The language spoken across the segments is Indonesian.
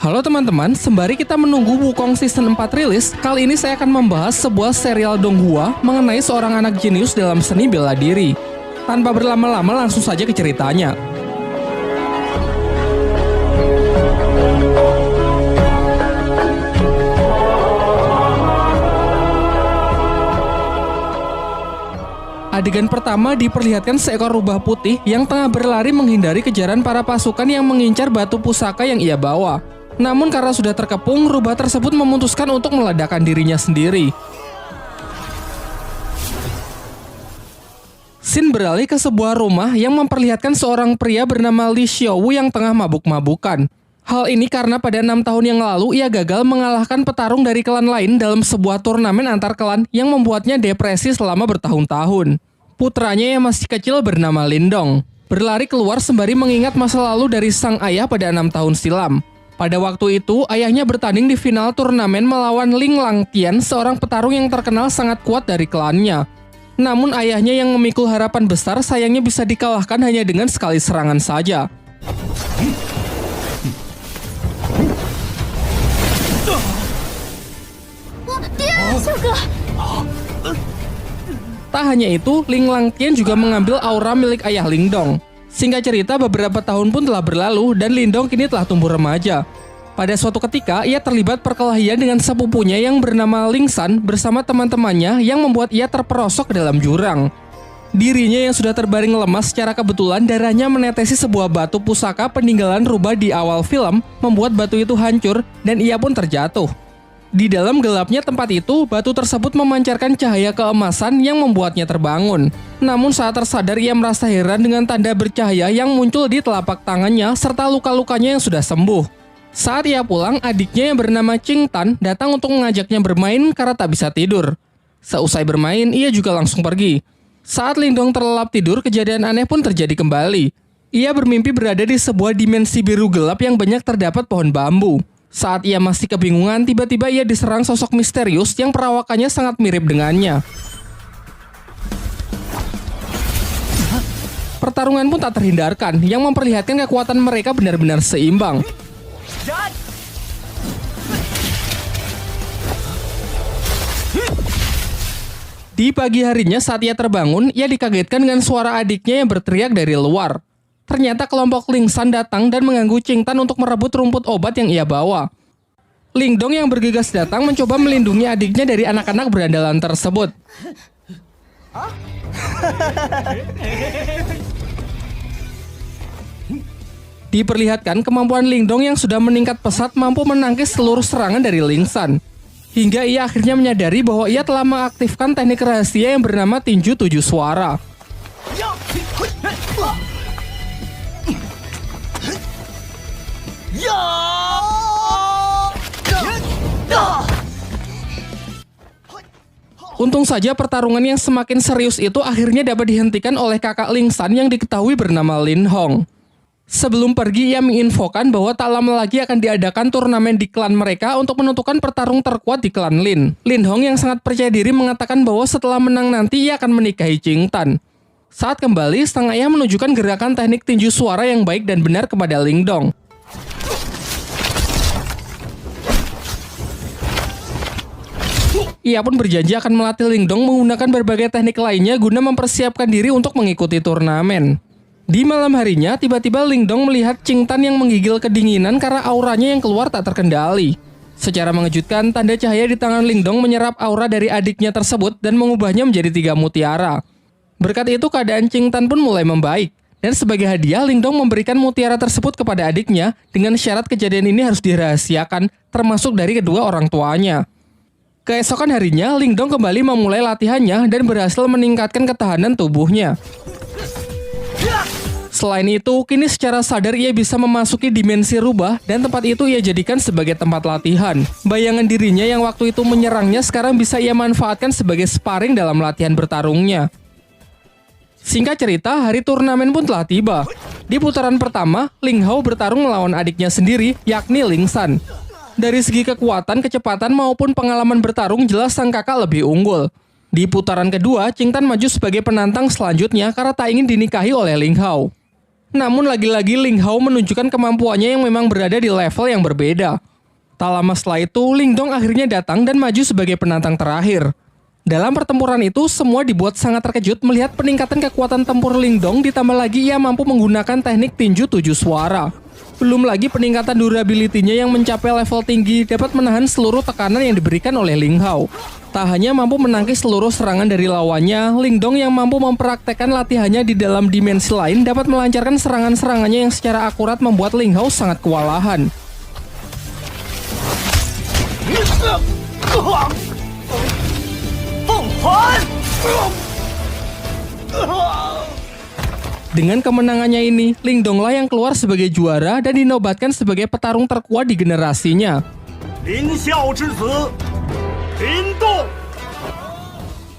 Halo teman-teman, sembari kita menunggu Wukong Season 4 rilis, kali ini saya akan membahas sebuah serial donghua mengenai seorang anak jenius dalam seni bela diri. Tanpa berlama-lama langsung saja ke ceritanya. Adegan pertama diperlihatkan seekor rubah putih yang tengah berlari menghindari kejaran para pasukan yang mengincar batu pusaka yang ia bawa. Namun karena sudah terkepung, rubah tersebut memutuskan untuk meledakkan dirinya sendiri. Scene beralih ke sebuah rumah yang memperlihatkan seorang pria bernama Li Xiaowu yang tengah mabuk-mabukan. Hal ini karena pada 6 tahun yang lalu ia gagal mengalahkan petarung dari klan lain dalam sebuah turnamen antar klan yang membuatnya depresi selama bertahun-tahun. Putranya yang masih kecil bernama Lindong berlari keluar sembari mengingat masa lalu dari sang ayah pada 6 tahun silam. Pada waktu itu, ayahnya bertanding di final turnamen melawan Ling Langtian, seorang petarung yang terkenal sangat kuat dari klannya. Namun ayahnya yang memikul harapan besar sayangnya bisa dikalahkan hanya dengan sekali serangan saja. Tak hanya itu, Ling Langtian juga mengambil aura milik ayah Lindong. Singkat cerita, beberapa tahun pun telah berlalu dan Lindong kini telah tumbuh remaja. Pada suatu ketika, ia terlibat perkelahian dengan sepupunya yang bernama Ling San bersama teman-temannya yang membuat ia terperosok ke dalam jurang. Dirinya yang sudah terbaring lemas secara kebetulan darahnya menetesi sebuah batu pusaka peninggalan rubah di awal film, membuat batu itu hancur dan ia pun terjatuh. Di dalam gelapnya tempat itu, batu tersebut memancarkan cahaya keemasan yang membuatnya terbangun. Namun saat tersadar ia merasa heran dengan tanda bercahaya yang muncul di telapak tangannya serta luka-lukanya yang sudah sembuh. Saat ia pulang, adiknya yang bernama Qing Tan datang untuk mengajaknya bermain karena tak bisa tidur. Seusai bermain, ia juga langsung pergi. Saat Lindong terlelap tidur, kejadian aneh pun terjadi kembali. Ia bermimpi berada di sebuah dimensi biru gelap yang banyak terdapat pohon bambu. Saat ia masih kebingungan, tiba-tiba ia diserang sosok misterius yang perawakannya sangat mirip dengannya. Pertarungan pun tak terhindarkan, yang memperlihatkan kekuatan mereka benar-benar seimbang. Di pagi harinya saat ia terbangun, ia dikagetkan dengan suara adiknya yang berteriak dari luar. Ternyata kelompok Ling San datang dan mengganggu Qing Tan untuk merebut rumput obat yang ia bawa. Lindong yang bergegas datang mencoba melindungi adiknya dari anak-anak berandalan tersebut. Diperlihatkan kemampuan Lindong yang sudah meningkat pesat mampu menangkis seluruh serangan dari Ling San. Hingga ia akhirnya menyadari bahwa ia telah mengaktifkan teknik rahasia yang bernama tinju 7 suara. Untung saja pertarungan yang semakin serius itu akhirnya dapat dihentikan oleh kakak Ling San yang diketahui bernama Lin Hong. Sebelum pergi, ia menginfokan bahwa tak lama lagi akan diadakan turnamen di klan mereka untuk menentukan pertarung terkuat di klan Lin. Lin Hong yang sangat percaya diri mengatakan bahwa setelah menang nanti ia akan menikahi Qing Tan. Saat kembali, sang ayah menunjukkan gerakan teknik tinju suara yang baik dan benar kepada Lindong. Ia pun berjanji akan melatih Lindong menggunakan berbagai teknik lainnya guna mempersiapkan diri untuk mengikuti turnamen. Di malam harinya, tiba-tiba Lindong melihat Qing Tan yang menggigil kedinginan karena auranya yang keluar tak terkendali. Secara mengejutkan, tanda cahaya di tangan Lindong menyerap aura dari adiknya tersebut dan mengubahnya menjadi 3 mutiara. Berkat itu, keadaan Qing Tan pun mulai membaik. Dan sebagai hadiah, Lindong memberikan mutiara tersebut kepada adiknya dengan syarat kejadian ini harus dirahasiakan, termasuk dari kedua orang tuanya. Keesokan harinya, Lindong kembali memulai latihannya dan berhasil meningkatkan ketahanan tubuhnya. Selain itu, kini secara sadar ia bisa memasuki dimensi rubah dan tempat itu ia jadikan sebagai tempat latihan. Bayangan dirinya yang waktu itu menyerangnya sekarang bisa ia manfaatkan sebagai sparring dalam latihan bertarungnya. Singkat cerita, hari turnamen pun telah tiba. Di putaran pertama, Ling Hao bertarung melawan adiknya sendiri, yakni Ling San. Dari segi kekuatan, kecepatan maupun pengalaman bertarung jelas sang kakak lebih unggul. Di putaran kedua, Qing Tan maju sebagai penantang selanjutnya karena tak ingin dinikahi oleh Ling Hao. Namun lagi-lagi Ling Hao menunjukkan kemampuannya yang memang berada di level yang berbeda. Tak lama setelah itu, Ling Dong akhirnya datang dan maju sebagai penantang terakhir. Dalam pertempuran itu, semua dibuat sangat terkejut melihat peningkatan kekuatan tempur Ling Dong, ditambah lagi ia mampu menggunakan teknik tinju 7 suara. Belum lagi peningkatan durability-nya yang mencapai level tinggi dapat menahan seluruh tekanan yang diberikan oleh Ling Hao. Tak hanya mampu menangkis seluruh serangan dari lawannya, Ling Dong yang mampu mempraktekkan latihannya di dalam dimensi lain dapat melancarkan serangan-serangannya yang secara akurat membuat Ling Hao sangat kewalahan. Dengan kemenangannya ini, Ling Dong lah yang keluar sebagai juara dan dinobatkan sebagai petarung terkuat di generasinya.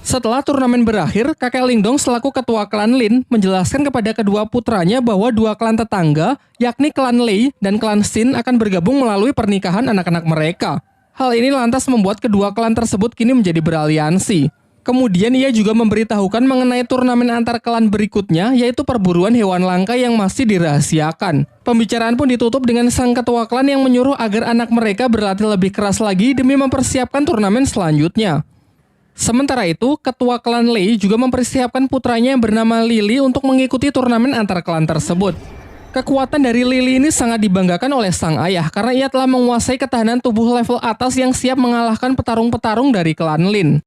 Setelah turnamen berakhir, kakek Ling Dong selaku ketua klan Lin menjelaskan kepada kedua putranya bahwa dua klan tetangga, yakni klan Lei dan klan Xin akan bergabung melalui pernikahan anak-anak mereka. Hal ini lantas membuat kedua klan tersebut kini menjadi beraliansi. Kemudian ia juga memberitahukan mengenai turnamen antar klan berikutnya, yaitu perburuan hewan langka yang masih dirahasiakan. Pembicaraan pun ditutup dengan sang ketua klan yang menyuruh agar anak mereka berlatih lebih keras lagi demi mempersiapkan turnamen selanjutnya. Sementara itu, ketua klan Lei juga mempersiapkan putranya yang bernama Lily untuk mengikuti turnamen antar klan tersebut. Kekuatan dari Lily ini sangat dibanggakan oleh sang ayah karena ia telah menguasai ketahanan tubuh level atas yang siap mengalahkan petarung-petarung dari klan Lin.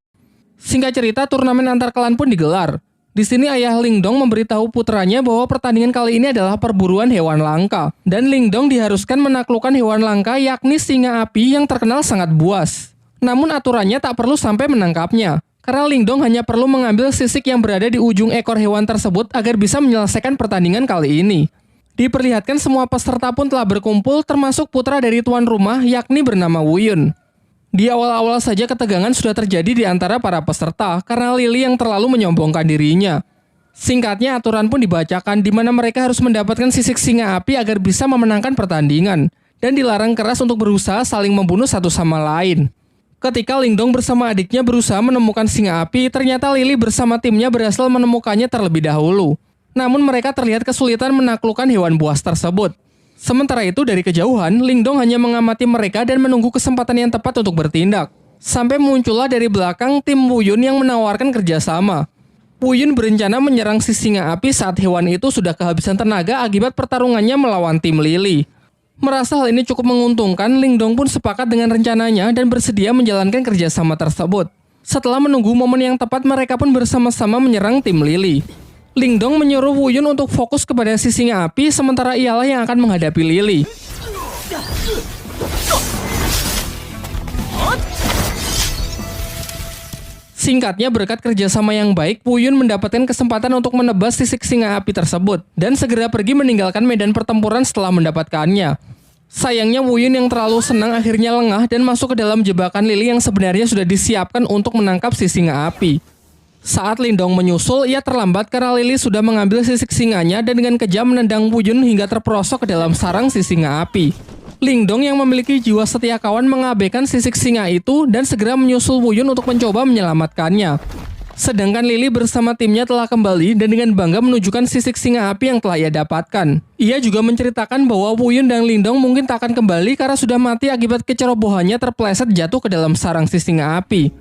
Singkat cerita, turnamen antar klan pun digelar. Di sini ayah Ling Dong memberitahu putranya bahwa pertandingan kali ini adalah perburuan hewan langka, dan Ling Dong diharuskan menaklukkan hewan langka yakni singa api yang terkenal sangat buas. Namun aturannya tak perlu sampai menangkapnya, karena Ling Dong hanya perlu mengambil sisik yang berada di ujung ekor hewan tersebut agar bisa menyelesaikan pertandingan kali ini. Diperlihatkan semua peserta pun telah berkumpul, termasuk putra dari tuan rumah yakni bernama Wu Yun. Di awal-awal saja ketegangan sudah terjadi di antara para peserta karena Lily yang terlalu menyombongkan dirinya. Singkatnya, aturan pun dibacakan di mana mereka harus mendapatkan sisik singa api agar bisa memenangkan pertandingan, dan dilarang keras untuk berusaha saling membunuh satu sama lain. Ketika Ling Dong bersama adiknya berusaha menemukan singa api, ternyata Lily bersama timnya berhasil menemukannya terlebih dahulu. Namun mereka terlihat kesulitan menaklukkan hewan buas tersebut. Sementara itu dari kejauhan, Ling Dong hanya mengamati mereka dan menunggu kesempatan yang tepat untuk bertindak. Sampai muncullah dari belakang tim Wu Yun yang menawarkan kerjasama. Wu Yun berencana menyerang si singa api saat hewan itu sudah kehabisan tenaga akibat pertarungannya melawan tim Lily. Merasa hal ini cukup menguntungkan, Ling Dong pun sepakat dengan rencananya dan bersedia menjalankan kerjasama tersebut. Setelah menunggu momen yang tepat, mereka pun bersama-sama menyerang tim Lily. Ling Dong menyuruh Wu Yun untuk fokus kepada si singa api, sementara ialah yang akan menghadapi Lily. Singkatnya, berkat kerjasama yang baik, Wu Yun mendapatkan kesempatan untuk menebas sisik singa api tersebut dan segera pergi meninggalkan medan pertempuran setelah mendapatkannya. Sayangnya Wu Yun yang terlalu senang akhirnya lengah dan masuk ke dalam jebakan Lily yang sebenarnya sudah disiapkan untuk menangkap si singa api. Saat Ling Dong menyusul, ia terlambat karena Lily sudah mengambil sisik singanya dan dengan kejam menendang Wu Yun hingga terperosok ke dalam sarang si singa api. Ling Dong yang memiliki jiwa setia kawan mengabaikan sisik singa itu dan segera menyusul Wu Yun untuk mencoba menyelamatkannya. Sedangkan Lily bersama timnya telah kembali dan dengan bangga menunjukkan sisik singa api yang telah ia dapatkan. Ia juga menceritakan bahwa Wu Yun dan Ling Dong mungkin tak akan kembali karena sudah mati akibat kecerobohannya terpeleset jatuh ke dalam sarang si singa api.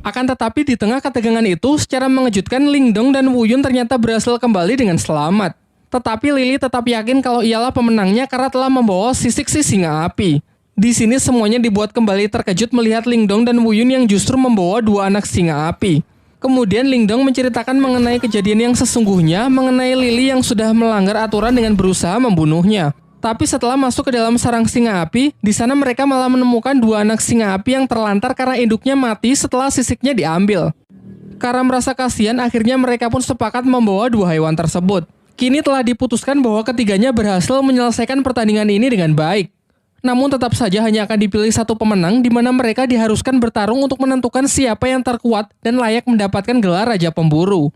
Akan tetapi di tengah ketegangan itu, secara mengejutkan Ling Dong dan Wu Yun ternyata berhasil kembali dengan selamat. Tetapi Lily tetap yakin kalau ialah pemenangnya karena telah membawa sisik si singa api. Di sini semuanya dibuat kembali terkejut melihat Ling Dong dan Wu Yun yang justru membawa dua anak singa api. Kemudian Ling Dong menceritakan mengenai kejadian yang sesungguhnya, mengenai Lily yang sudah melanggar aturan dengan berusaha membunuhnya. Tapi setelah masuk ke dalam sarang singa api, di sana mereka malah menemukan dua anak singa api yang terlantar karena induknya mati setelah sisiknya diambil. Karena merasa kasihan, akhirnya mereka pun sepakat membawa dua hewan tersebut. Kini telah diputuskan bahwa ketiganya berhasil menyelesaikan pertandingan ini dengan baik. Namun tetap saja hanya akan dipilih satu pemenang di mana mereka diharuskan bertarung untuk menentukan siapa yang terkuat dan layak mendapatkan gelar Raja Pemburu.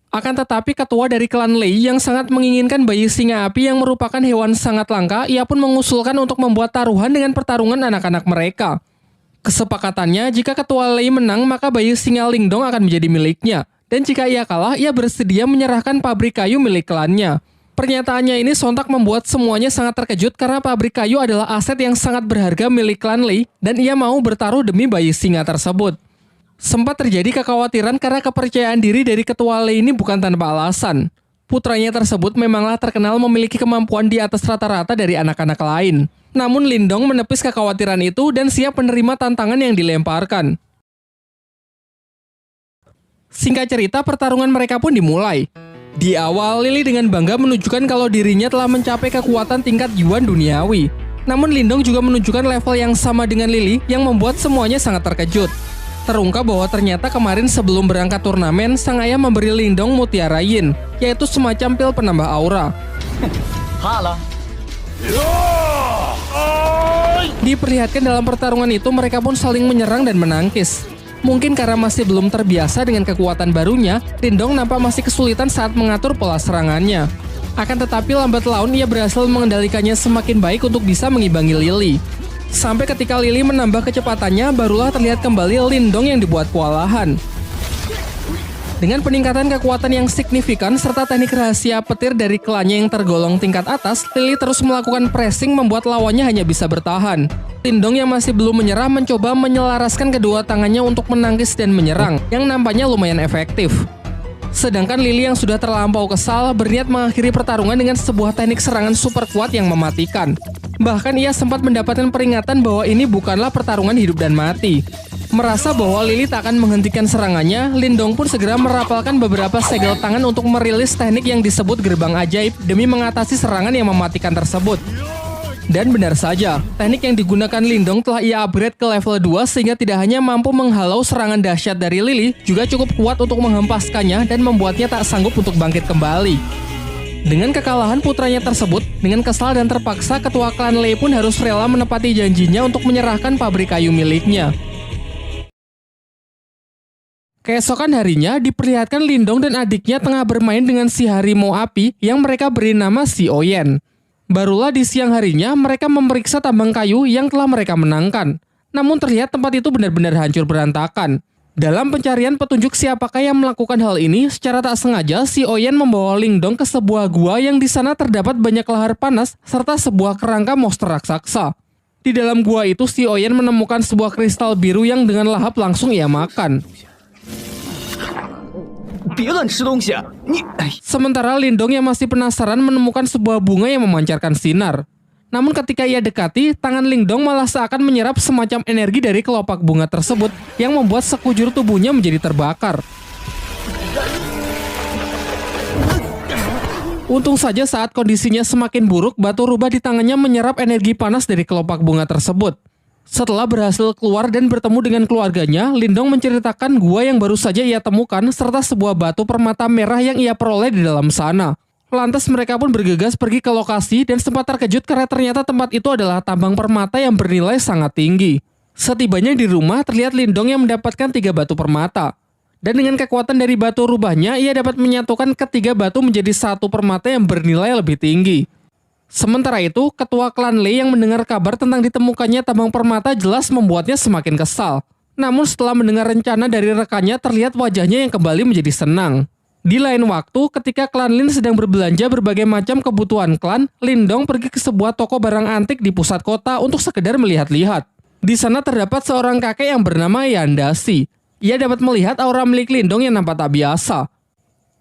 Akan tetapi ketua dari klan Lei yang sangat menginginkan bayi singa api yang merupakan hewan sangat langka, ia pun mengusulkan untuk membuat taruhan dengan pertarungan anak-anak mereka. Kesepakatannya, jika ketua Lei menang, maka bayi singa Ling Dong akan menjadi miliknya. Dan jika ia kalah, ia bersedia menyerahkan pabrik kayu milik klannya. Pernyataannya ini sontak membuat semuanya sangat terkejut karena pabrik kayu adalah aset yang sangat berharga milik klan Lee dan ia mau bertaruh demi bayi singa tersebut. Sempat terjadi kekhawatiran karena kepercayaan diri dari ketua Lee ini bukan tanpa alasan. Putranya tersebut memanglah terkenal memiliki kemampuan di atas rata-rata dari anak-anak lain. Namun Lindong menepis kekhawatiran itu dan siap menerima tantangan yang dilemparkan. Singkat cerita, pertarungan mereka pun dimulai. Di awal, Lily dengan bangga menunjukkan kalau dirinya telah mencapai kekuatan tingkat Yuan duniawi. Namun Lindong juga menunjukkan level yang sama dengan Lily yang membuat semuanya sangat terkejut. Terungkap bahwa ternyata kemarin sebelum berangkat turnamen, sang ayah memberi Lindong Mutiara Yin, yaitu semacam pil penambah aura. Diperlihatkan dalam pertarungan itu mereka pun saling menyerang dan menangkis. Mungkin karena masih belum terbiasa dengan kekuatan barunya, Lindong nampak masih kesulitan saat mengatur pola serangannya. Akan tetapi lambat laun ia berhasil mengendalikannya semakin baik untuk bisa mengimbangi Lily. Sampai ketika Lily menambah kecepatannya, barulah terlihat kembali Lindong yang dibuat kewalahan. Dengan peningkatan kekuatan yang signifikan serta teknik rahasia petir dari klannya yang tergolong tingkat atas, Lily terus melakukan pressing membuat lawannya hanya bisa bertahan. Lindong yang masih belum menyerah mencoba menyelaraskan kedua tangannya untuk menangkis dan menyerang, yang nampaknya lumayan efektif. Sedangkan Lily yang sudah terlampau kesal berniat mengakhiri pertarungan dengan sebuah teknik serangan super kuat yang mematikan. Bahkan ia sempat mendapatkan peringatan bahwa ini bukanlah pertarungan hidup dan mati. Merasa bahwa Lily tak akan menghentikan serangannya, Lindong pun segera merapalkan beberapa segel tangan untuk merilis teknik yang disebut gerbang ajaib demi mengatasi serangan yang mematikan tersebut. Dan benar saja, teknik yang digunakan Lindong telah ia upgrade ke level 2 sehingga tidak hanya mampu menghalau serangan dahsyat dari Lily, juga cukup kuat untuk menghempaskannya dan membuatnya tak sanggup untuk bangkit kembali. Dengan kekalahan putranya tersebut, dengan kesal dan terpaksa ketua klan Lei pun harus rela menepati janjinya untuk menyerahkan pabrik kayu miliknya. Keesokan harinya, diperlihatkan Lindong dan adiknya tengah bermain dengan si harimau api yang mereka beri nama si Oyen. Barulah di siang harinya, mereka memeriksa tambang kayu yang telah mereka menangkan. Namun terlihat tempat itu benar-benar hancur berantakan. Dalam pencarian petunjuk siapakah yang melakukan hal ini, secara tak sengaja si Oyen membawa Lindong ke sebuah gua yang di sana terdapat banyak lahar panas serta sebuah kerangka monster raksasa. Di dalam gua itu, si Oyen menemukan sebuah kristal biru yang dengan lahap langsung ia makan. Sementara Lindong yang masih penasaran menemukan sebuah bunga yang memancarkan sinar. Namun ketika ia dekati, tangan Lindong malah seakan menyerap semacam energi dari kelopak bunga tersebut yang membuat sekujur tubuhnya menjadi terbakar. Untung saja saat kondisinya semakin buruk, batu rubah di tangannya menyerap energi panas dari kelopak bunga tersebut. Setelah berhasil keluar dan bertemu dengan keluarganya, Lindong menceritakan gua yang baru saja ia temukan serta sebuah batu permata merah yang ia peroleh di dalam sana. Lantas mereka pun bergegas pergi ke lokasi dan sempat terkejut karena ternyata tempat itu adalah tambang permata yang bernilai sangat tinggi. Setibanya di rumah, terlihat Lindong yang mendapatkan 3 batu permata. Dan dengan kekuatan dari batu rubahnya, ia dapat menyatukan ketiga batu menjadi satu permata yang bernilai lebih tinggi. Sementara itu, ketua klan Lei yang mendengar kabar tentang ditemukannya tambang permata jelas membuatnya semakin kesal. Namun setelah mendengar rencana dari rekannya, terlihat wajahnya yang kembali menjadi senang. Di lain waktu, ketika klan Lin sedang berbelanja berbagai macam kebutuhan klan, Lindong pergi ke sebuah toko barang antik di pusat kota untuk sekedar melihat-lihat. Di sana terdapat seorang kakek yang bernama Yandashi. Ia dapat melihat aura milik Lindong yang nampak tak biasa.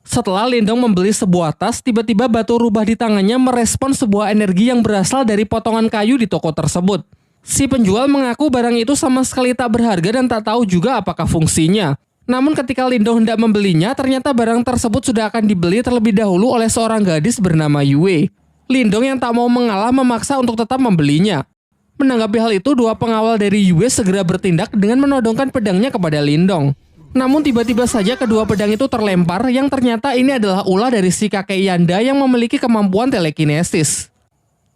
Setelah Lindong membeli sebuah tas, tiba-tiba batu rubah di tangannya merespon sebuah energi yang berasal dari potongan kayu di toko tersebut. Si penjual mengaku barang itu sama sekali tak berharga dan tak tahu juga apakah fungsinya. Namun ketika Lindong hendak membelinya, ternyata barang tersebut sudah akan dibeli terlebih dahulu oleh seorang gadis bernama Yue. Lindong yang tak mau mengalah memaksa untuk tetap membelinya. Menanggapi hal itu, dua pengawal dari Yue segera bertindak dengan menodongkan pedangnya kepada Lindong. Namun tiba-tiba saja kedua pedang itu terlempar yang ternyata ini adalah ulah dari si kakek Yanda yang memiliki kemampuan telekinesis.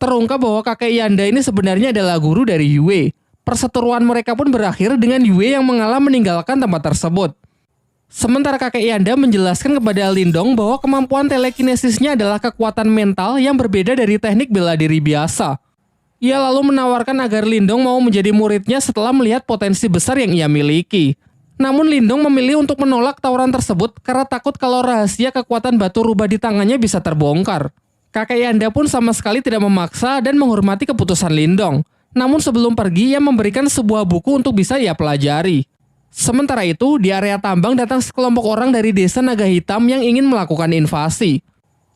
Terungkap bahwa kakek Yanda ini sebenarnya adalah guru dari Yue. Perseteruan mereka pun berakhir dengan Yue yang mengalah meninggalkan tempat tersebut. Sementara kakek Yanda menjelaskan kepada Lindong bahwa kemampuan telekinesisnya adalah kekuatan mental yang berbeda dari teknik bela diri biasa. Ia lalu menawarkan agar Lindong mau menjadi muridnya setelah melihat potensi besar yang ia miliki. Namun Lindong memilih untuk menolak tawaran tersebut karena takut kalau rahasia kekuatan batu rubah di tangannya bisa terbongkar. Kakek Yanda pun sama sekali tidak memaksa dan menghormati keputusan Lindong. Namun sebelum pergi, ia memberikan sebuah buku untuk bisa ia pelajari. Sementara itu, di area tambang datang sekelompok orang dari desa Naga Hitam yang ingin melakukan invasi.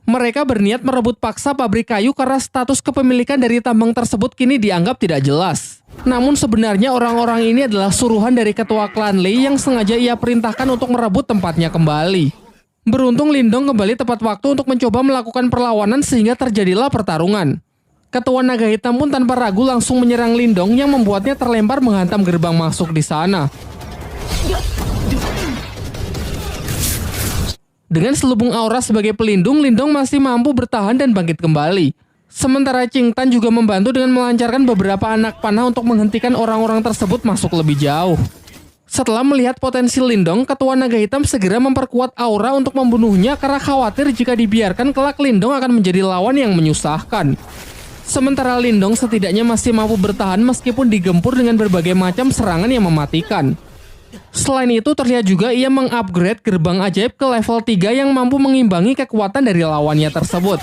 Mereka berniat merebut paksa pabrik kayu karena status kepemilikan dari tambang tersebut kini dianggap tidak jelas. Namun sebenarnya orang-orang ini adalah suruhan dari ketua klan Lei yang sengaja ia perintahkan untuk merebut tempatnya kembali. Beruntung Lindong kembali tepat waktu untuk mencoba melakukan perlawanan sehingga terjadilah pertarungan. Ketua Naga Hitam pun tanpa ragu langsung menyerang Lindong yang membuatnya terlempar menghantam gerbang masuk di sana. Dengan selubung aura sebagai pelindung, Lindong masih mampu bertahan dan bangkit kembali. Sementara Qing Tan juga membantu dengan melancarkan beberapa anak panah untuk menghentikan orang-orang tersebut masuk lebih jauh. Setelah melihat potensi Lindong, Ketua Naga Hitam segera memperkuat aura untuk membunuhnya karena khawatir jika dibiarkan kelak Lindong akan menjadi lawan yang menyusahkan. Sementara Lindong setidaknya masih mampu bertahan meskipun digempur dengan berbagai macam serangan yang mematikan. Selain itu terlihat juga ia mengupgrade gerbang ajaib ke level 3 yang mampu mengimbangi kekuatan dari lawannya tersebut.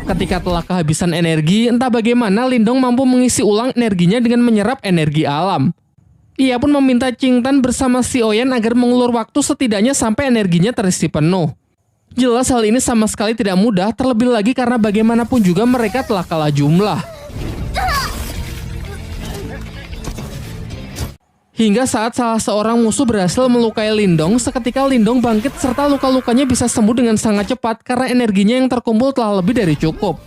Ketika telah kehabisan energi, entah bagaimana Lindong mampu mengisi ulang energinya dengan menyerap energi alam. Ia pun meminta Qing Tan bersama Si Oyen agar mengulur waktu setidaknya sampai energinya terisi penuh. Jelas hal ini sama sekali tidak mudah, terlebih lagi karena bagaimanapun juga mereka telah kalah jumlah. Hingga saat salah seorang musuh berhasil melukai Lindong, seketika Lindong bangkit serta luka-lukanya bisa sembuh dengan sangat cepat karena energinya yang terkumpul telah lebih dari cukup.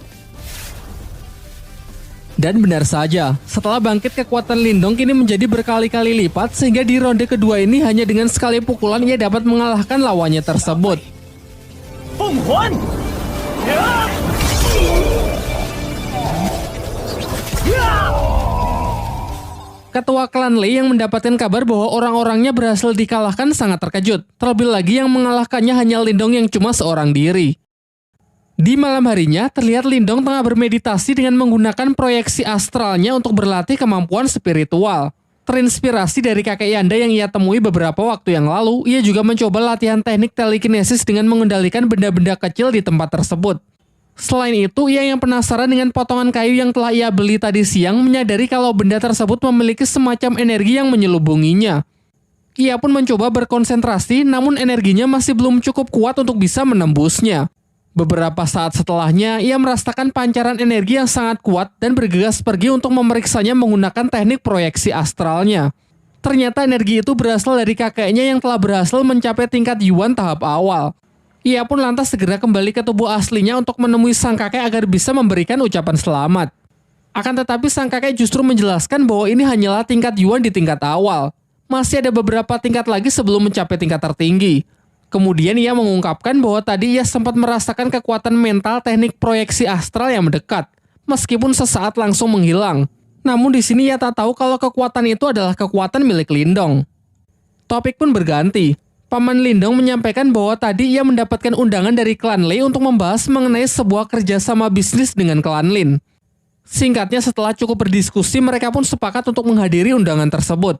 Dan benar saja, setelah bangkit kekuatan Lindong kini menjadi berkali-kali lipat sehingga di ronde kedua ini hanya dengan sekali pukulan ia dapat mengalahkan lawannya tersebut. Ketua klan Lei yang mendapatkan kabar bahwa orang-orangnya berhasil dikalahkan sangat terkejut, terlebih lagi yang mengalahkannya hanya Lindong yang cuma seorang diri. Di malam harinya, terlihat Lindong tengah bermeditasi dengan menggunakan proyeksi astralnya untuk berlatih kemampuan spiritual. Terinspirasi dari kakek Yanda yang ia temui beberapa waktu yang lalu, ia juga mencoba latihan teknik telekinesis dengan mengendalikan benda-benda kecil di tempat tersebut. Selain itu, ia yang penasaran dengan potongan kayu yang telah ia beli tadi siang menyadari kalau benda tersebut memiliki semacam energi yang menyelubunginya. Ia pun mencoba berkonsentrasi, namun energinya masih belum cukup kuat untuk bisa menembusnya. Beberapa saat setelahnya, ia merasakan pancaran energi yang sangat kuat dan bergegas pergi untuk memeriksanya menggunakan teknik proyeksi astralnya. Ternyata energi itu berasal dari kakeknya yang telah berhasil mencapai tingkat Yuan tahap awal. Ia pun lantas segera kembali ke tubuh aslinya untuk menemui sang kakek agar bisa memberikan ucapan selamat. Akan tetapi sang kakek justru menjelaskan bahwa ini hanyalah tingkat Yuan di tingkat awal. Masih ada beberapa tingkat lagi sebelum mencapai tingkat tertinggi. Kemudian ia mengungkapkan bahwa tadi ia sempat merasakan kekuatan mental teknik proyeksi astral yang mendekat, meskipun sesaat langsung menghilang. Namun di sini ia tak tahu kalau kekuatan itu adalah kekuatan milik Lindong. Topik pun berganti. Paman Lindong menyampaikan bahwa tadi ia mendapatkan undangan dari klan Lei untuk membahas mengenai sebuah kerjasama bisnis dengan klan Lin. Singkatnya, setelah cukup berdiskusi, mereka pun sepakat untuk menghadiri undangan tersebut.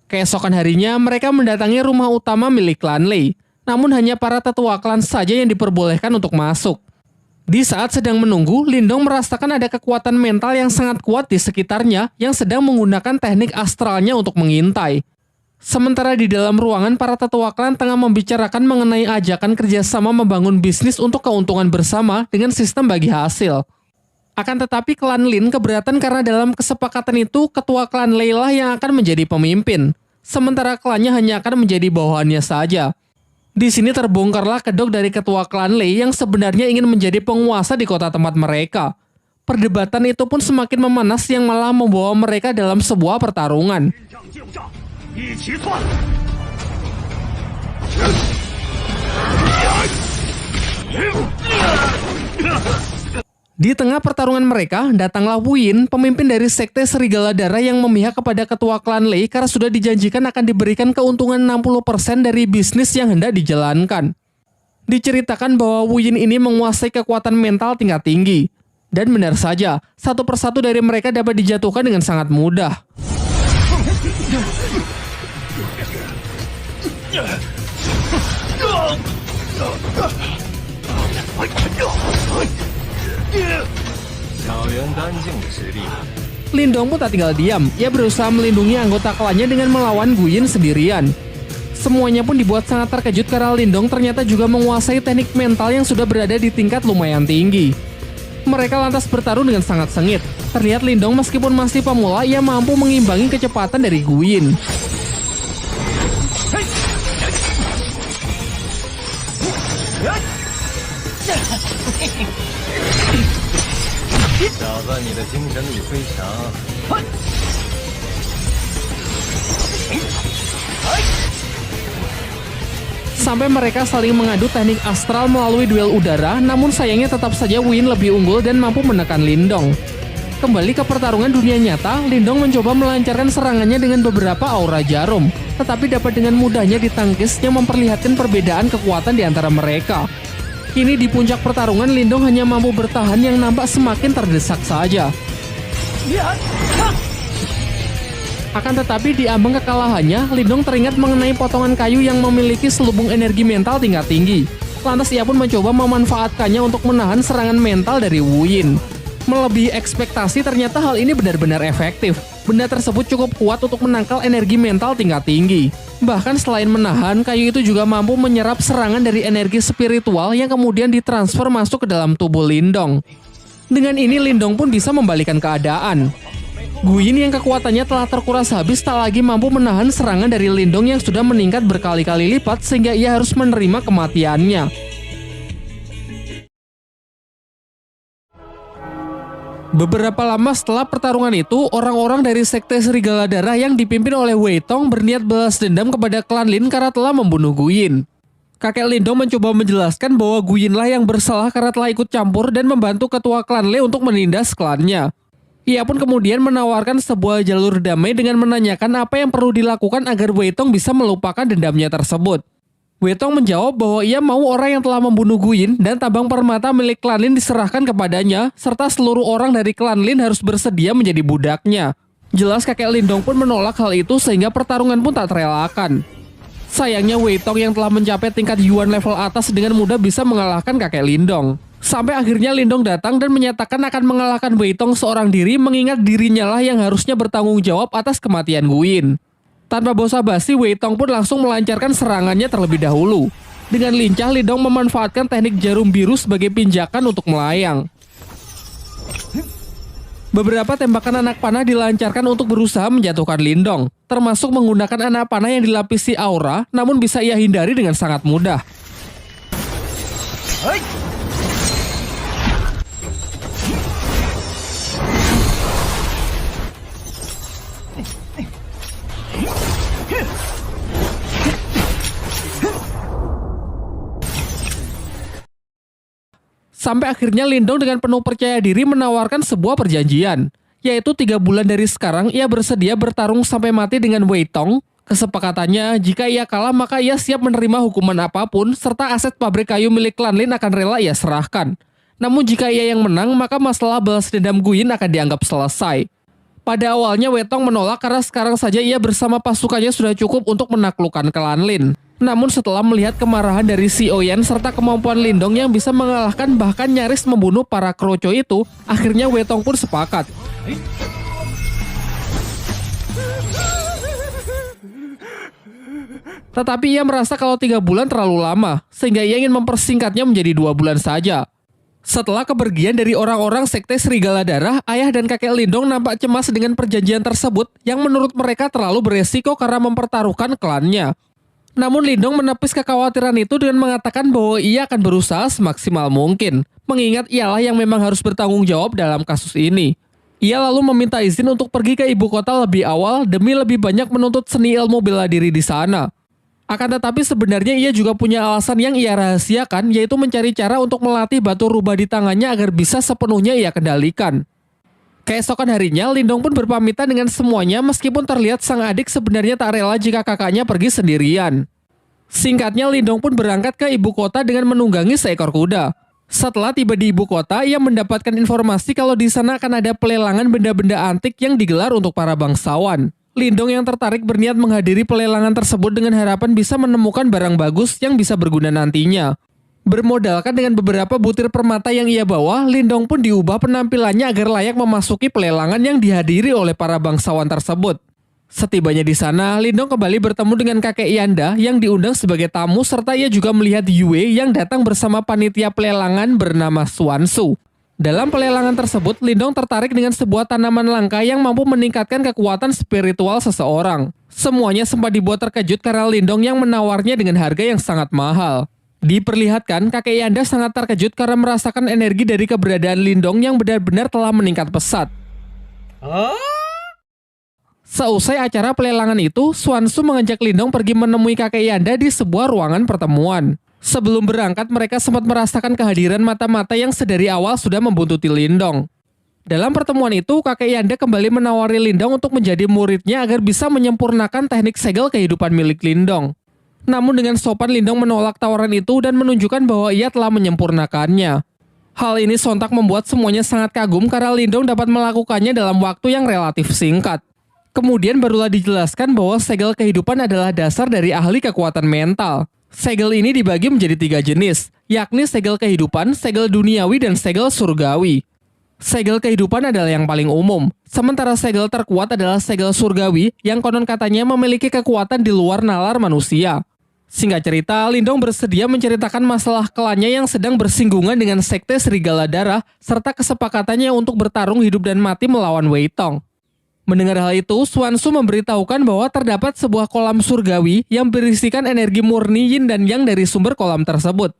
Keesokan harinya, mereka mendatangi rumah utama milik klan Lei. Namun hanya para tetua klan saja yang diperbolehkan untuk masuk. Di saat sedang menunggu, Lindong merasakan ada kekuatan mental yang sangat kuat di sekitarnya yang sedang menggunakan teknik astralnya untuk mengintai. Sementara di dalam ruangan, para tetua klan tengah membicarakan mengenai ajakan kerjasama membangun bisnis untuk keuntungan bersama dengan sistem bagi hasil. Akan tetapi klan Lin keberatan karena dalam kesepakatan itu, ketua klan Lei lah yang akan menjadi pemimpin. Sementara klannya hanya akan menjadi bawahannya saja. Di sini terbongkarlah kedok dari ketua klan Lei yang sebenarnya ingin menjadi penguasa di kota tempat mereka. Perdebatan itu pun semakin memanas yang malah membawa mereka dalam sebuah pertarungan. Di tengah pertarungan mereka, datanglah Wu Yin, pemimpin dari sekte Serigala Darah yang memihak kepada ketua klan Lei karena sudah dijanjikan akan diberikan keuntungan 60% dari bisnis yang hendak dijalankan. Diceritakan bahwa Wu Yin ini menguasai kekuatan mental tingkat tinggi. Dan benar saja, satu persatu dari mereka dapat dijatuhkan dengan sangat mudah. Lindong pun tak tinggal diam, ia berusaha melindungi anggota klannya dengan melawan Gu Yin sendirian. Semuanya pun dibuat sangat terkejut karena Lindong ternyata juga menguasai teknik mental yang sudah berada di tingkat lumayan tinggi. Mereka lantas bertarung dengan sangat sengit. Terlihat Lindong meskipun masih pemula, ia mampu mengimbangi kecepatan dari Gu Yin. Sampai mereka saling mengadu teknik astral melalui duel udara, namun sayangnya tetap saja Wu Yin lebih unggul dan mampu menekan Lindong. Kembali ke pertarungan dunia nyata, Lindong mencoba melancarkan serangannya dengan beberapa aura jarum, tetapi dapat dengan mudahnya ditangkis yang memperlihatkan perbedaan kekuatan di antara mereka. Kini di puncak pertarungan, Lindong hanya mampu bertahan yang nampak semakin terdesak saja. Akan tetapi di ambang kekalahannya, Lindong teringat mengenai potongan kayu yang memiliki selubung energi mental tingkat tinggi. Lantas ia pun mencoba memanfaatkannya untuk menahan serangan mental dari Wu Yin. Melebihi ekspektasi, ternyata hal ini benar-benar efektif. Benda tersebut cukup kuat untuk menangkal energi mental tingkat tinggi. Bahkan selain menahan, kayu itu juga mampu menyerap serangan dari energi spiritual yang kemudian ditransfer masuk ke dalam tubuh Lindong. Dengan ini Lindong pun bisa membalikan keadaan. Gu Yin yang kekuatannya telah terkuras habis tak lagi mampu menahan serangan dari Lindong yang sudah meningkat berkali-kali lipat sehingga ia harus menerima kematiannya. Beberapa lama setelah pertarungan itu, orang-orang dari sekte Serigala Darah yang dipimpin oleh Wei Tong berniat balas dendam kepada klan Lin karena telah membunuh Gu Yin. Kakek Lindong mencoba menjelaskan bahwa Gu Yin lah yang bersalah karena telah ikut campur dan membantu ketua klan Lei untuk menindas klannya. Ia pun kemudian menawarkan sebuah jalur damai dengan menanyakan apa yang perlu dilakukan agar Wei Tong bisa melupakan dendamnya tersebut. Wei Tong menjawab bahwa ia mau orang yang telah membunuh Gu Yin dan tabang permata milik klan Lin diserahkan kepadanya, serta seluruh orang dari klan Lin harus bersedia menjadi budaknya. Jelas kakek Lindong pun menolak hal itu sehingga pertarungan pun tak terelakkan. Sayangnya Wei Tong yang telah mencapai tingkat Yuan level atas dengan mudah bisa mengalahkan kakek Lindong. Sampai akhirnya Lindong datang dan menyatakan akan mengalahkan Wei Tong seorang diri, mengingat dirinya lah yang harusnya bertanggung jawab atas kematian Gu Yin. Tanpa basa-basi, Wei Tong pun langsung melancarkan serangannya terlebih dahulu. Dengan lincah, Lindong memanfaatkan teknik jarum biru sebagai pinjakan untuk melayang. Beberapa tembakan anak panah dilancarkan untuk berusaha menjatuhkan Lindong, termasuk menggunakan anak panah yang dilapisi aura, namun bisa ia hindari dengan sangat mudah. Sampai akhirnya Lindong dengan penuh percaya diri menawarkan sebuah perjanjian, yaitu 3 bulan dari sekarang ia bersedia bertarung sampai mati dengan Wei Tong. Kesepakatannya, jika ia kalah maka ia siap menerima hukuman apapun, serta aset pabrik kayu milik klan Lin akan rela ia serahkan. Namun jika ia yang menang, maka masalah balas dendam Gu Yin akan dianggap selesai. Pada awalnya Wei Tong menolak karena sekarang saja ia bersama pasukannya sudah cukup untuk menaklukkan klan Lin. Namun setelah melihat kemarahan dari Si Oyen serta kemampuan Lindong yang bisa mengalahkan bahkan nyaris membunuh para kroco itu, akhirnya Wei Tong pun sepakat. Tetapi ia merasa kalau 3 bulan terlalu lama, sehingga ia ingin mempersingkatnya menjadi 2 bulan saja. Setelah kepergian dari orang-orang sekte Serigala Darah, ayah dan kakek Lindong nampak cemas dengan perjanjian tersebut yang menurut mereka terlalu beresiko karena mempertaruhkan klannya. Namun Lindong menepis kekhawatiran itu dengan mengatakan bahwa ia akan berusaha semaksimal mungkin, mengingat ialah yang memang harus bertanggung jawab dalam kasus ini. Ia lalu meminta izin untuk pergi ke ibu kota lebih awal demi lebih banyak menuntut seni ilmu bela diri di sana. Akan tetapi sebenarnya ia juga punya alasan yang ia rahasiakan, yaitu mencari cara untuk melatih batu rubah di tangannya agar bisa sepenuhnya ia kendalikan. Keesokan harinya, Lindong pun berpamitan dengan semuanya meskipun terlihat sang adik sebenarnya tak rela jika kakaknya pergi sendirian. Singkatnya, Lindong pun berangkat ke ibu kota dengan menunggangi seekor kuda. Setelah tiba di ibu kota, ia mendapatkan informasi kalau di sana akan ada pelelangan benda-benda antik yang digelar untuk para bangsawan. Lindong yang tertarik berniat menghadiri pelelangan tersebut dengan harapan bisa menemukan barang bagus yang bisa berguna nantinya. Bermodalkan dengan beberapa butir permata yang ia bawa, Lindong pun diubah penampilannya agar layak memasuki pelelangan yang dihadiri oleh para bangsawan tersebut. Setibanya di sana, Lindong kembali bertemu dengan kakek Yanda yang diundang sebagai tamu serta ia juga melihat Yue yang datang bersama panitia pelelangan bernama Xuansu. Dalam pelelangan tersebut, Lindong tertarik dengan sebuah tanaman langka yang mampu meningkatkan kekuatan spiritual seseorang. Semuanya sempat dibuat terkejut karena Lindong yang menawarnya dengan harga yang sangat mahal. Diperlihatkan, kakek Yanda sangat terkejut karena merasakan energi dari keberadaan Lindong yang benar-benar telah meningkat pesat. Seusai acara pelelangan itu, Xuansu mengajak Lindong pergi menemui kakek Yanda di sebuah ruangan pertemuan. Sebelum berangkat, mereka sempat merasakan kehadiran mata-mata yang sedari awal sudah membuntuti Lindong. Dalam pertemuan itu, kakek Yanda kembali menawari Lindong untuk menjadi muridnya agar bisa menyempurnakan teknik segel kehidupan milik Lindong. Namun dengan sopan, Lindong menolak tawaran itu dan menunjukkan bahwa ia telah menyempurnakannya. Hal ini sontak membuat semuanya sangat kagum karena Lindong dapat melakukannya dalam waktu yang relatif singkat. Kemudian barulah dijelaskan bahwa segel kehidupan adalah dasar dari ahli kekuatan mental. Segel ini dibagi menjadi 3 jenis, yakni segel kehidupan, segel duniawi, dan segel surgawi. Segel kehidupan adalah yang paling umum, sementara segel terkuat adalah segel surgawi yang konon katanya memiliki kekuatan di luar nalar manusia. Singkat cerita, Lindong bersedia menceritakan masalah klannya yang sedang bersinggungan dengan sekte Serigala Darah serta kesepakatannya untuk bertarung hidup dan mati melawan Wei Tong. Mendengar hal itu, Xuansu memberitahukan bahwa terdapat sebuah kolam surgawi yang berisikan energi murni yin dan yang dari sumber kolam tersebut.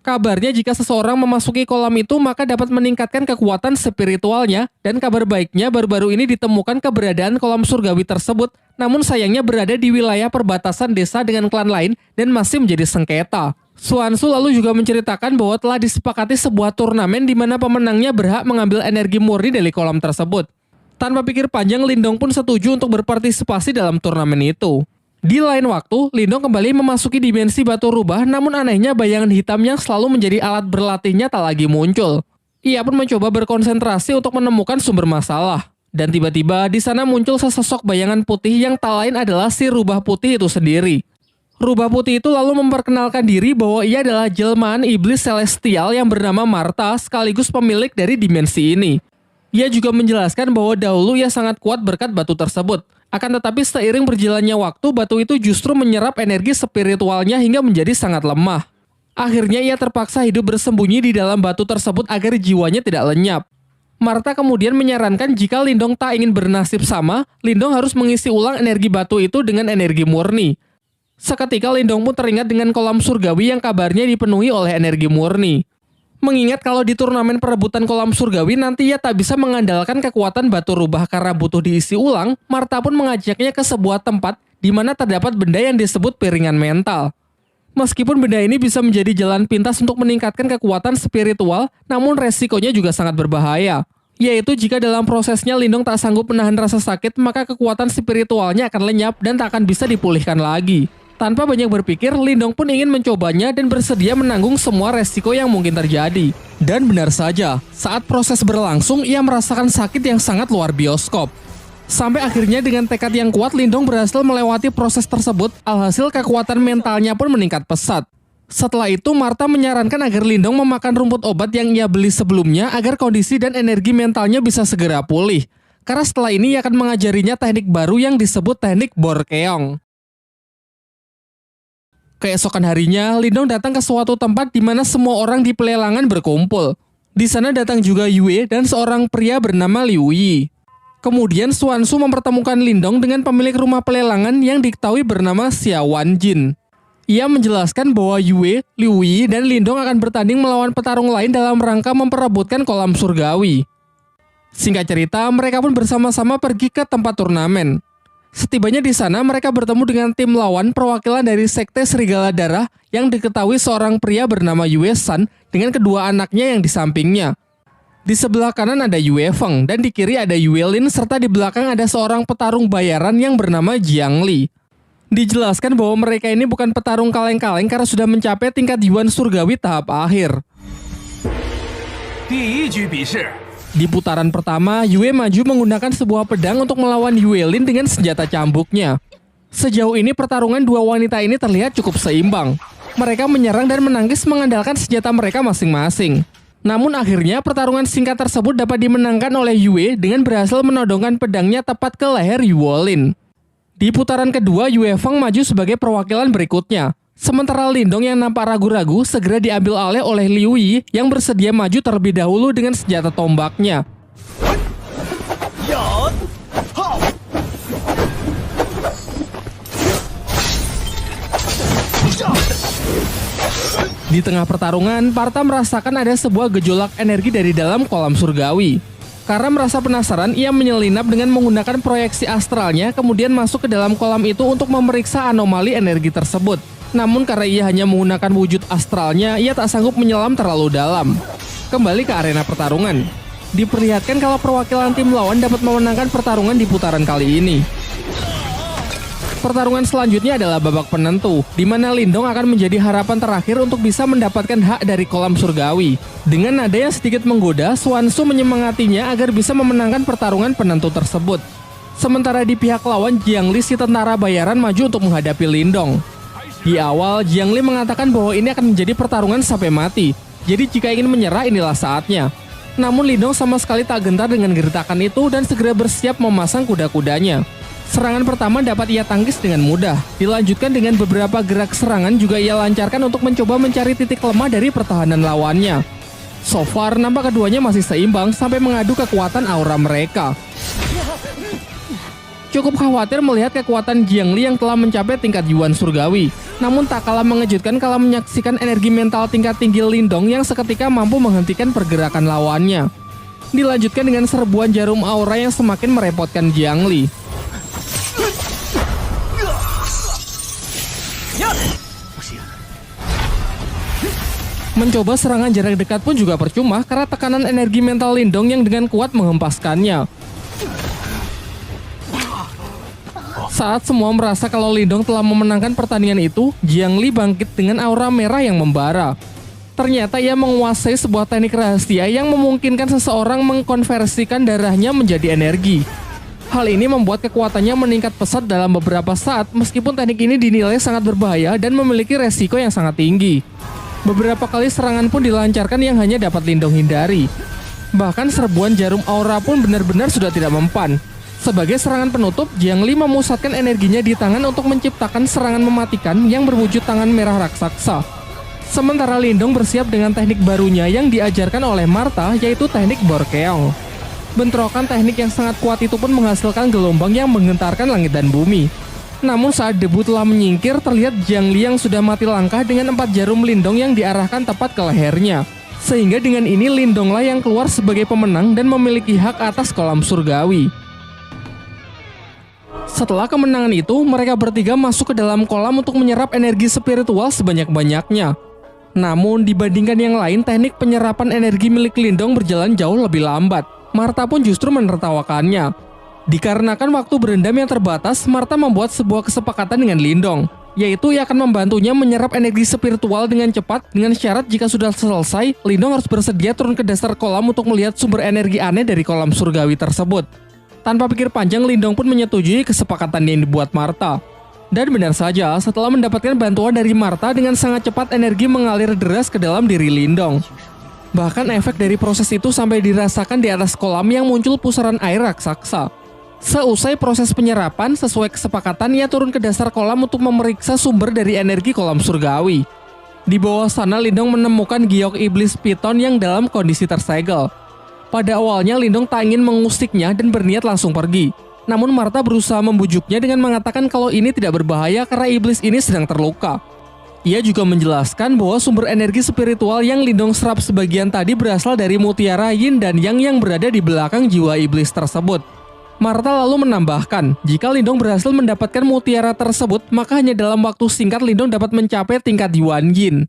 Kabarnya jika seseorang memasuki kolam itu maka dapat meningkatkan kekuatan spiritualnya, dan kabar baiknya baru-baru ini ditemukan keberadaan kolam surgawi tersebut, namun sayangnya berada di wilayah perbatasan desa dengan klan lain dan masih menjadi sengketa. Xuansu lalu juga menceritakan bahwa telah disepakati sebuah turnamen di mana pemenangnya berhak mengambil energi murni dari kolam tersebut. Tanpa pikir panjang, Lindong pun setuju untuk berpartisipasi dalam turnamen itu. Di lain waktu, Lindong kembali memasuki dimensi batu rubah, namun anehnya bayangan hitam yang selalu menjadi alat berlatihnya tak lagi muncul. Ia pun mencoba berkonsentrasi untuk menemukan sumber masalah. Dan tiba-tiba di sana muncul sesosok bayangan putih yang tak lain adalah si rubah putih itu sendiri. Rubah putih itu lalu memperkenalkan diri bahwa ia adalah jelmaan iblis celestial yang bernama Martha sekaligus pemilik dari dimensi ini. Ia juga menjelaskan bahwa dahulu ia sangat kuat berkat batu tersebut. Akan tetapi seiring berjalannya waktu, batu itu justru menyerap energi spiritualnya hingga menjadi sangat lemah. Akhirnya ia terpaksa hidup bersembunyi di dalam batu tersebut agar jiwanya tidak lenyap. Martha kemudian menyarankan jika Lindong tak ingin bernasib sama, Lindong harus mengisi ulang energi batu itu dengan energi murni. Seketika Lindong pun teringat dengan kolam surgawi yang kabarnya dipenuhi oleh energi murni. Mengingat kalau di turnamen perebutan kolam surgawi nanti ia tak bisa mengandalkan kekuatan batu rubah karena butuh diisi ulang, Martha pun mengajaknya ke sebuah tempat di mana terdapat benda yang disebut piringan mental. Meskipun benda ini bisa menjadi jalan pintas untuk meningkatkan kekuatan spiritual, namun resikonya juga sangat berbahaya. Yaitu jika dalam prosesnya Lindong tak sanggup menahan rasa sakit, maka kekuatan spiritualnya akan lenyap dan tak akan bisa dipulihkan lagi. Tanpa banyak berpikir, Lindong pun ingin mencobanya dan bersedia menanggung semua resiko yang mungkin terjadi. Dan benar saja, saat proses berlangsung, ia merasakan sakit yang sangat luar bioskop. Sampai akhirnya dengan tekad yang kuat, Lindong berhasil melewati proses tersebut, alhasil kekuatan mentalnya pun meningkat pesat. Setelah itu, Martha menyarankan agar Lindong memakan rumput obat yang ia beli sebelumnya agar kondisi dan energi mentalnya bisa segera pulih. Karena setelah ini ia akan mengajarinya teknik baru yang disebut teknik Borkeong. Keesokan harinya, Lindong datang ke suatu tempat di mana semua orang di pelelangan berkumpul. Di sana datang juga Yue dan seorang pria bernama Liu Yi. Kemudian Xuansu mempertemukan Lindong dengan pemilik rumah pelelangan yang diketahui bernama Xia Wanjin. Ia menjelaskan bahwa Yue, Liu Yi, dan Lindong akan bertanding melawan petarung lain dalam rangka memperebutkan kolam surgawi. Singkat cerita, mereka pun bersama-sama pergi ke tempat turnamen. Setibanya di sana, mereka bertemu dengan tim lawan perwakilan dari Sekte Serigala Darah yang diketahui seorang pria bernama Yue San dengan kedua anaknya yang di sampingnya. Di sebelah kanan ada Yue Feng dan di kiri ada Yue Lin serta di belakang ada seorang petarung bayaran yang bernama Jiang Li. Dijelaskan bahwa mereka ini bukan petarung kaleng-kaleng karena sudah mencapai tingkat Yuan Surgawi tahap akhir. Di putaran pertama, Yue maju menggunakan sebuah pedang untuk melawan Yue Lin dengan senjata cambuknya. Sejauh ini pertarungan dua wanita ini terlihat cukup seimbang. Mereka menyerang dan menangkis mengandalkan senjata mereka masing-masing. Namun akhirnya pertarungan singkat tersebut dapat dimenangkan oleh Yue dengan berhasil menodongkan pedangnya tepat ke leher Yue Lin. Di putaran kedua, Yue Feng maju sebagai perwakilan berikutnya. Sementara Lindong yang nampak ragu-ragu segera diambil alih oleh Liu Yi yang bersedia maju terlebih dahulu dengan senjata tombaknya. Di tengah pertarungan, Partha merasakan ada sebuah gejolak energi dari dalam kolam surgawi. Karena merasa penasaran, ia menyelinap dengan menggunakan proyeksi astralnya kemudian masuk ke dalam kolam itu untuk memeriksa anomali energi tersebut. Namun karena ia hanya menggunakan wujud astralnya, ia tak sanggup menyelam terlalu dalam. Kembali ke arena pertarungan. Diperlihatkan kalau perwakilan tim lawan dapat memenangkan pertarungan di putaran kali ini. Pertarungan selanjutnya adalah babak penentu, di mana Lindong akan menjadi harapan terakhir untuk bisa mendapatkan hak dari kolam surgawi. Dengan nada yang sedikit menggoda, Xuan Su menyemangatinya agar bisa memenangkan pertarungan penentu tersebut. Sementara di pihak lawan, Jiang Li si tentara bayaran maju untuk menghadapi Lindong. Di awal, Jiang Li mengatakan bahwa ini akan menjadi pertarungan sampai mati. Jadi jika ingin menyerah, inilah saatnya. Namun Lindong sama sekali tak gentar dengan gertakan itu dan segera bersiap memasang kuda-kudanya. Serangan pertama dapat ia tangkis dengan mudah. Dilanjutkan dengan beberapa gerak serangan juga ia lancarkan untuk mencoba mencari titik lemah dari pertahanan lawannya. So far, nampak keduanya masih seimbang sampai mengadu kekuatan aura mereka. Cukup khawatir melihat kekuatan Jiang Li yang telah mencapai tingkat Yuan Surgawi. Namun tak kalah mengejutkan kalau menyaksikan energi mental tingkat tinggi Lindong yang seketika mampu menghentikan pergerakan lawannya. Dilanjutkan dengan serbuan jarum aura yang semakin merepotkan Jiang Li. Mencoba serangan jarak dekat pun juga percuma karena tekanan energi mental Lindong yang dengan kuat menghempaskannya. Saat semua merasa kalau Lindong telah memenangkan pertandingan itu, Jiang Li bangkit dengan aura merah yang membara. Ternyata ia menguasai sebuah teknik rahasia yang memungkinkan seseorang mengkonversikan darahnya menjadi energi. Hal ini membuat kekuatannya meningkat pesat dalam beberapa saat meskipun teknik ini dinilai sangat berbahaya dan memiliki resiko yang sangat tinggi. Beberapa kali serangan pun dilancarkan yang hanya dapat Lindong hindari. Bahkan serbuan jarum aura pun benar-benar sudah tidak mempan. Sebagai serangan penutup, Jiang Li memusatkan energinya di tangan untuk menciptakan serangan mematikan yang berwujud tangan merah raksasa. Sementara Lindong bersiap dengan teknik barunya yang diajarkan oleh Martha, yaitu teknik Borkeong. Bentrokan teknik yang sangat kuat itu pun menghasilkan gelombang yang menggentarkan langit dan bumi. Namun saat debu telah menyingkir, terlihat Jiang Li yang sudah mati langkah dengan 4 jarum Lindong yang diarahkan tepat ke lehernya. Sehingga dengan ini Lindonglah yang keluar sebagai pemenang dan memiliki hak atas kolam surgawi. Setelah kemenangan itu, mereka bertiga masuk ke dalam kolam untuk menyerap energi spiritual sebanyak-banyaknya. Namun dibandingkan yang lain, teknik penyerapan energi milik Lindong berjalan jauh lebih lambat. Martha pun justru menertawakannya. Dikarenakan waktu berendam yang terbatas, Martha membuat sebuah kesepakatan dengan Lindong, yaitu ia akan membantunya menyerap energi spiritual dengan cepat dengan syarat jika sudah selesai, Lindong harus bersedia turun ke dasar kolam untuk melihat sumber energi aneh dari kolam surgawi tersebut. Tanpa pikir panjang, Lindong pun menyetujui kesepakatan yang dibuat Martha. Dan benar saja, setelah mendapatkan bantuan dari Martha, dengan sangat cepat energi mengalir deras ke dalam diri Lindong. Bahkan efek dari proses itu sampai dirasakan di atas kolam yang muncul pusaran air raksasa. Seusai proses penyerapan, sesuai kesepakatan, ia turun ke dasar kolam untuk memeriksa sumber dari energi kolam surgawi. Di bawah sana, Lindong menemukan giok iblis piton yang dalam kondisi tersegel. Pada awalnya Lindong tak ingin mengusiknya dan berniat langsung pergi. Namun Martha berusaha membujuknya dengan mengatakan kalau ini tidak berbahaya karena iblis ini sedang terluka. Ia juga menjelaskan bahwa sumber energi spiritual yang Lindong serap sebagian tadi berasal dari mutiara yin dan yang berada di belakang jiwa iblis tersebut. Martha lalu menambahkan, jika Lindong berhasil mendapatkan mutiara tersebut, maka hanya dalam waktu singkat Lindong dapat mencapai tingkat Yuan Yin.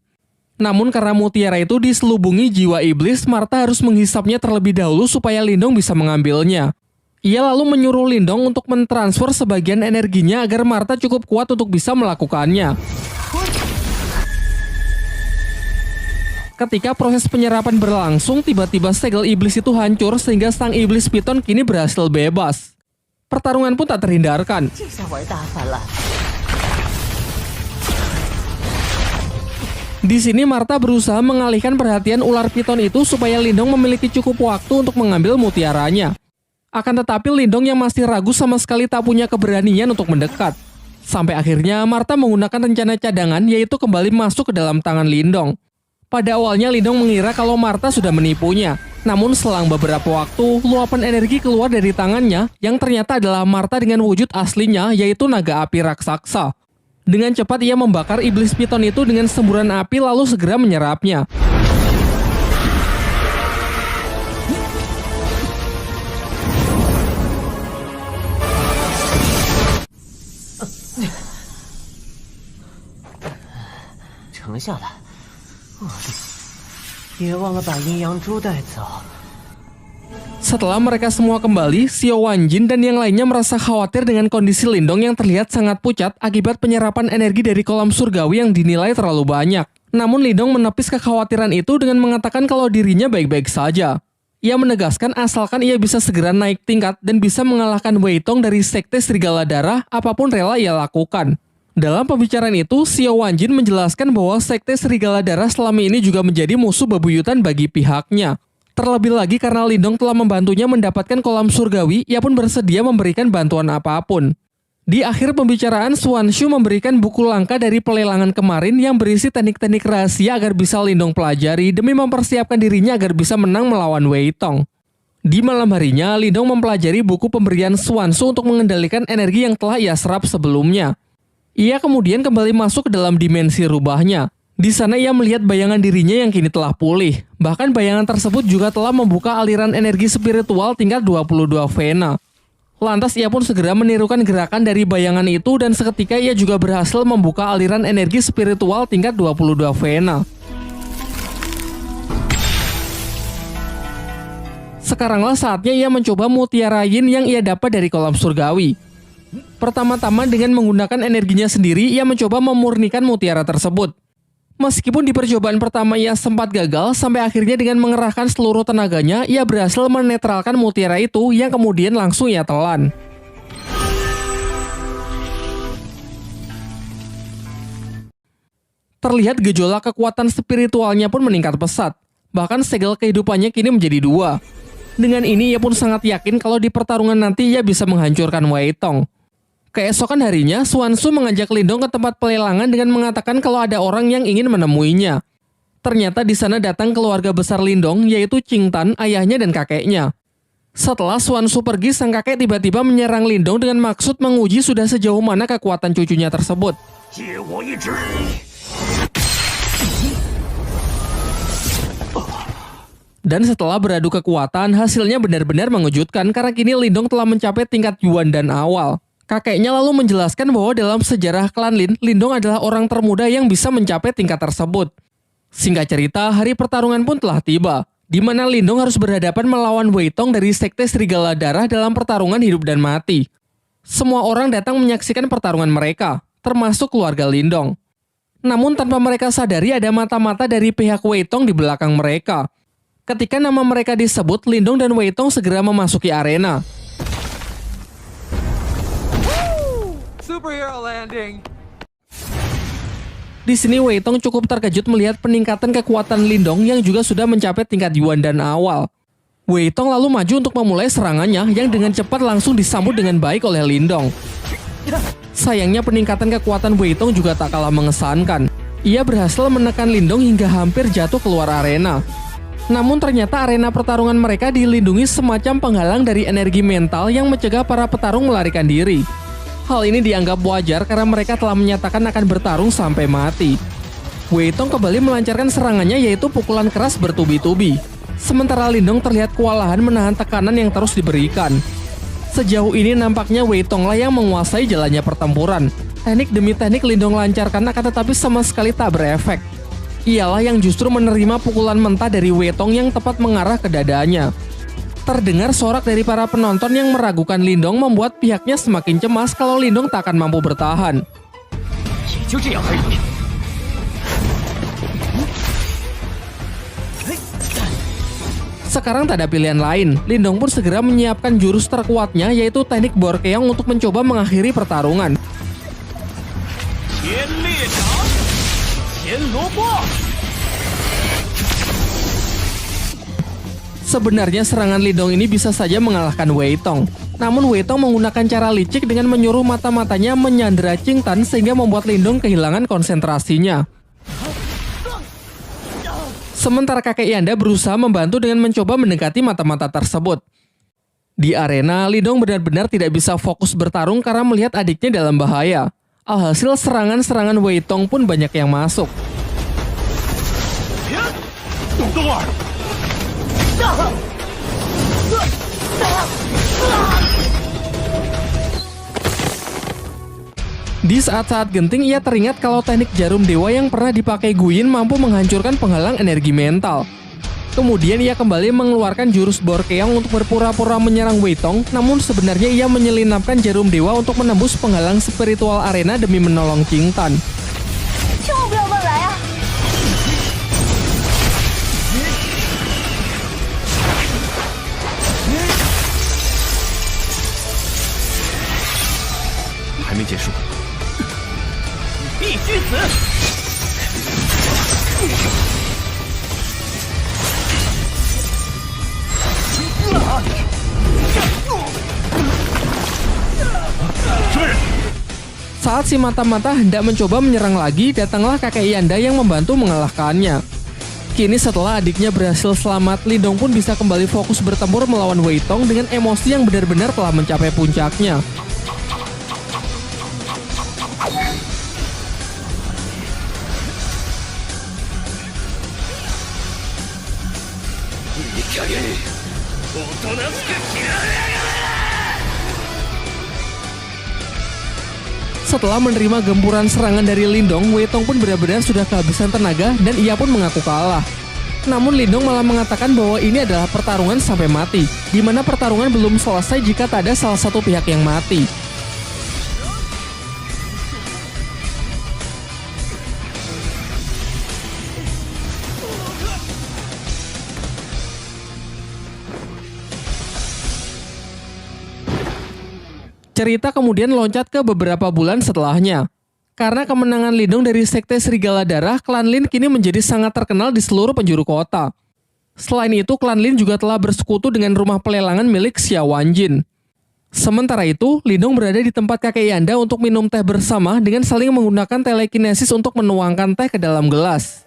Namun karena mutiara itu diselubungi jiwa iblis, Martha harus menghisapnya terlebih dahulu supaya Lindong bisa mengambilnya. Ia lalu menyuruh Lindong untuk mentransfer sebagian energinya agar Martha cukup kuat untuk bisa melakukannya. Ketika proses penyerapan berlangsung, tiba-tiba segel iblis itu hancur sehingga sang iblis piton kini berhasil bebas. Pertarungan pun tak terhindarkan. Di sini Martha berusaha mengalihkan perhatian ular piton itu supaya Lindong memiliki cukup waktu untuk mengambil mutiaranya. Akan tetapi Lindong yang masih ragu sama sekali tak punya keberanian untuk mendekat. Sampai akhirnya Martha menggunakan rencana cadangan, yaitu kembali masuk ke dalam tangan Lindong. Pada awalnya Lindong mengira kalau Martha sudah menipunya. Namun selang beberapa waktu, luapan energi keluar dari tangannya yang ternyata adalah Martha dengan wujud aslinya, yaitu naga api raksasa. Dengan cepat ia membakar iblis piton itu dengan semburan api lalu segera menyerapnya. Setelah mereka semua kembali, Xiao Wanjin dan yang lainnya merasa khawatir dengan kondisi Lindong yang terlihat sangat pucat akibat penyerapan energi dari kolam surgawi yang dinilai terlalu banyak. Namun Lindong menepis kekhawatiran itu dengan mengatakan kalau dirinya baik-baik saja. Ia menegaskan asalkan ia bisa segera naik tingkat dan bisa mengalahkan Wei Tong dari Sekte Serigala Darah, apapun rela ia lakukan. Dalam pembicaraan itu, Xiao Wanjin menjelaskan bahwa Sekte Serigala Darah selama ini juga menjadi musuh bebuyutan bagi pihaknya. Terlebih lagi karena Lindong telah membantunya mendapatkan kolam surgawi, ia pun bersedia memberikan bantuan apapun. Di akhir pembicaraan, Swanshu memberikan buku langka dari pelelangan kemarin yang berisi teknik-teknik rahasia agar bisa Lindong pelajari demi mempersiapkan dirinya agar bisa menang melawan Wei Tong. Di malam harinya, Lindong mempelajari buku pemberian Swanshu untuk mengendalikan energi yang telah ia serap sebelumnya. Ia kemudian kembali masuk ke dalam dimensi rubahnya. Di sana ia melihat bayangan dirinya yang kini telah pulih. Bahkan bayangan tersebut juga telah membuka aliran energi spiritual tingkat 22 Vena. Lantas ia pun segera menirukan gerakan dari bayangan itu dan seketika ia juga berhasil membuka aliran energi spiritual tingkat 22 Vena. Sekaranglah saatnya ia mencoba mutiara yin yang ia dapat dari kolam surgawi. Pertama-tama dengan menggunakan energinya sendiri, ia mencoba memurnikan mutiara tersebut. Meskipun di percobaan pertama ia sempat gagal, sampai akhirnya dengan mengerahkan seluruh tenaganya, ia berhasil menetralkan mutiara itu yang kemudian langsung ia telan. Terlihat gejolak kekuatan spiritualnya pun meningkat pesat. Bahkan segel kehidupannya kini menjadi 2. Dengan ini ia pun sangat yakin kalau di pertarungan nanti ia bisa menghancurkan Wei Tong. Keesokan harinya, Swanshu mengajak Lindong ke tempat pelelangan dengan mengatakan kalau ada orang yang ingin menemuinya. Ternyata di sana datang keluarga besar Lindong, yaitu Qing Tan, ayahnya dan kakeknya. Setelah Swanshu pergi, sang kakek tiba-tiba menyerang Lindong dengan maksud menguji sudah sejauh mana kekuatan cucunya tersebut. Dan setelah beradu kekuatan, hasilnya benar-benar mengejutkan karena kini Lindong telah mencapai tingkat Yuan dan awal. Kakeknya lalu menjelaskan bahwa dalam sejarah klan Lin, Lindong adalah orang termuda yang bisa mencapai tingkat tersebut. Singkat cerita, hari pertarungan pun telah tiba, di mana Lindong harus berhadapan melawan Wei Tong dari Sekte Serigala Darah dalam pertarungan hidup dan mati. Semua orang datang menyaksikan pertarungan mereka, termasuk keluarga Lindong. Namun tanpa mereka sadari ada mata-mata dari pihak Wei Tong di belakang mereka. Ketika nama mereka disebut, Lindong dan Wei Tong segera memasuki arena. Superhero landing. Di sini Wei Tong cukup terkejut melihat peningkatan kekuatan Lindong yang juga sudah mencapai tingkat Yuan dan awal. Wei Tong lalu maju untuk memulai serangannya yang dengan cepat langsung disambut dengan baik oleh Lindong. Sayangnya peningkatan kekuatan Wei Tong juga tak kalah mengesankan. Ia berhasil menekan Lindong hingga hampir jatuh keluar arena. Namun ternyata arena pertarungan mereka dilindungi semacam penghalang dari energi mental yang mencegah para petarung melarikan diri. Hal ini dianggap wajar karena mereka telah menyatakan akan bertarung sampai mati. Wei Tong kembali melancarkan serangannya yaitu pukulan keras bertubi-tubi. Sementara Lindong terlihat kewalahan menahan tekanan yang terus diberikan. Sejauh ini nampaknya Wei Tong lah yang menguasai jalannya pertempuran. Teknik demi teknik Lindong lancarkan akan tetapi sama sekali tak berefek. Ialah yang justru menerima pukulan mentah dari Wei Tong yang tepat mengarah ke dadanya. Terdengar sorak dari para penonton yang meragukan Lindong membuat pihaknya semakin cemas kalau Lindong tak akan mampu bertahan. Sekarang tak ada pilihan lain, Lindong pun segera menyiapkan jurus terkuatnya yaitu teknik Borkeong untuk mencoba mengakhiri pertarungan. Sebenarnya serangan Lindong ini bisa saja mengalahkan Wei Tong. Namun Wei Tong menggunakan cara licik dengan menyuruh mata-matanya menyandera Qing Tan sehingga membuat Lindong kehilangan konsentrasinya. Sementara kakek Yanda berusaha membantu dengan mencoba mendekati mata-mata tersebut. Di arena, Lindong benar-benar tidak bisa fokus bertarung karena melihat adiknya dalam bahaya. Alhasil serangan-serangan Wei Tong pun banyak yang masuk. Di saat-saat genting, ia teringat kalau teknik jarum dewa yang pernah dipakai Guyin mampu menghancurkan penghalang energi mental. Kemudian ia kembali mengeluarkan jurus Borkeong untuk berpura-pura menyerang Wei Tong, namun sebenarnya ia menyelinapkan jarum dewa untuk menembus penghalang spiritual arena demi menolong Qing Tan. Saat si mata-mata hendak mencoba menyerang lagi, datanglah kakek Yanda yang membantu mengalahkannya. Kini setelah adiknya berhasil selamat, Lindong pun bisa kembali fokus bertempur melawan Wei Tong dengan emosi yang benar-benar telah mencapai puncaknya. Setelah menerima gempuran serangan dari Lindong, Wei Tong pun benar-benar sudah kehabisan tenaga dan ia pun mengaku kalah. Namun Lindong malah mengatakan bahwa ini adalah pertarungan sampai mati, di mana pertarungan belum selesai jika tak ada salah satu pihak yang mati. Cerita kemudian loncat ke beberapa bulan setelahnya. Karena kemenangan Lindong dari Sekte Serigala Darah, klan Lin kini menjadi sangat terkenal di seluruh penjuru kota. Selain itu, klan Lin juga telah bersekutu dengan rumah pelelangan milik Xia Wanjin. Sementara itu, Lindong berada di tempat kakek Yanda untuk minum teh bersama dengan saling menggunakan telekinesis untuk menuangkan teh ke dalam gelas.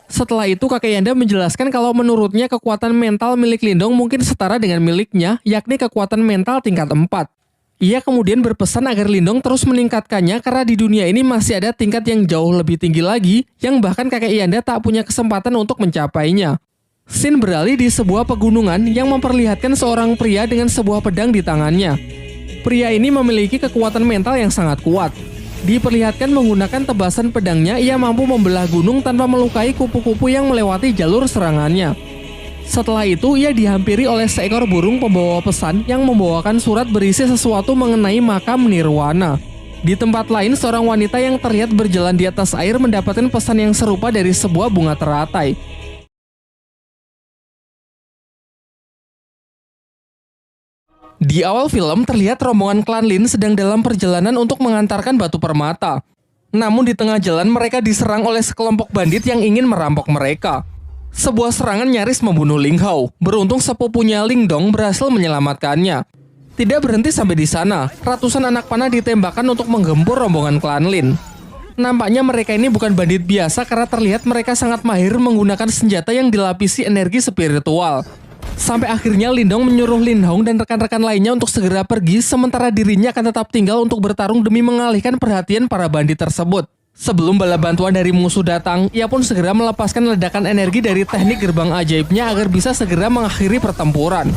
Setelah itu, kakek Yanda menjelaskan kalau menurutnya kekuatan mental milik Lindong mungkin setara dengan miliknya, yakni kekuatan mental tingkat 4. Ia kemudian berpesan agar Lindong terus meningkatkannya karena di dunia ini masih ada tingkat yang jauh lebih tinggi lagi yang bahkan kakek Yanda tak punya kesempatan untuk mencapainya. Scene beralih di sebuah pegunungan yang memperlihatkan seorang pria dengan sebuah pedang di tangannya. Pria ini memiliki kekuatan mental yang sangat kuat. Diperlihatkan menggunakan tebasan pedangnya, ia mampu membelah gunung tanpa melukai kupu-kupu yang melewati jalur serangannya. Setelah itu, ia dihampiri oleh seekor burung pembawa pesan yang membawakan surat berisi sesuatu mengenai makam Nirwana. Di tempat lain, seorang wanita yang terlihat berjalan di atas air mendapatkan pesan yang serupa dari sebuah bunga teratai. Di awal film, terlihat rombongan klan Lin sedang dalam perjalanan untuk mengantarkan batu permata. Namun di tengah jalan, mereka diserang oleh sekelompok bandit yang ingin merampok mereka. Sebuah serangan nyaris membunuh Ling Hao. Beruntung sepupunya Lindong berhasil menyelamatkannya. Tidak berhenti sampai di sana, ratusan anak panah ditembakkan untuk menggempur rombongan klan Lin. Nampaknya mereka ini bukan bandit biasa karena terlihat mereka sangat mahir menggunakan senjata yang dilapisi energi spiritual. Sampai akhirnya Lindong menyuruh Lin Hong dan rekan-rekan lainnya untuk segera pergi, sementara dirinya akan tetap tinggal untuk bertarung demi mengalihkan perhatian para bandit tersebut. Sebelum bala bantuan dari musuh datang, ia pun segera melepaskan ledakan energi dari teknik gerbang ajaibnya agar bisa segera mengakhiri pertempuran.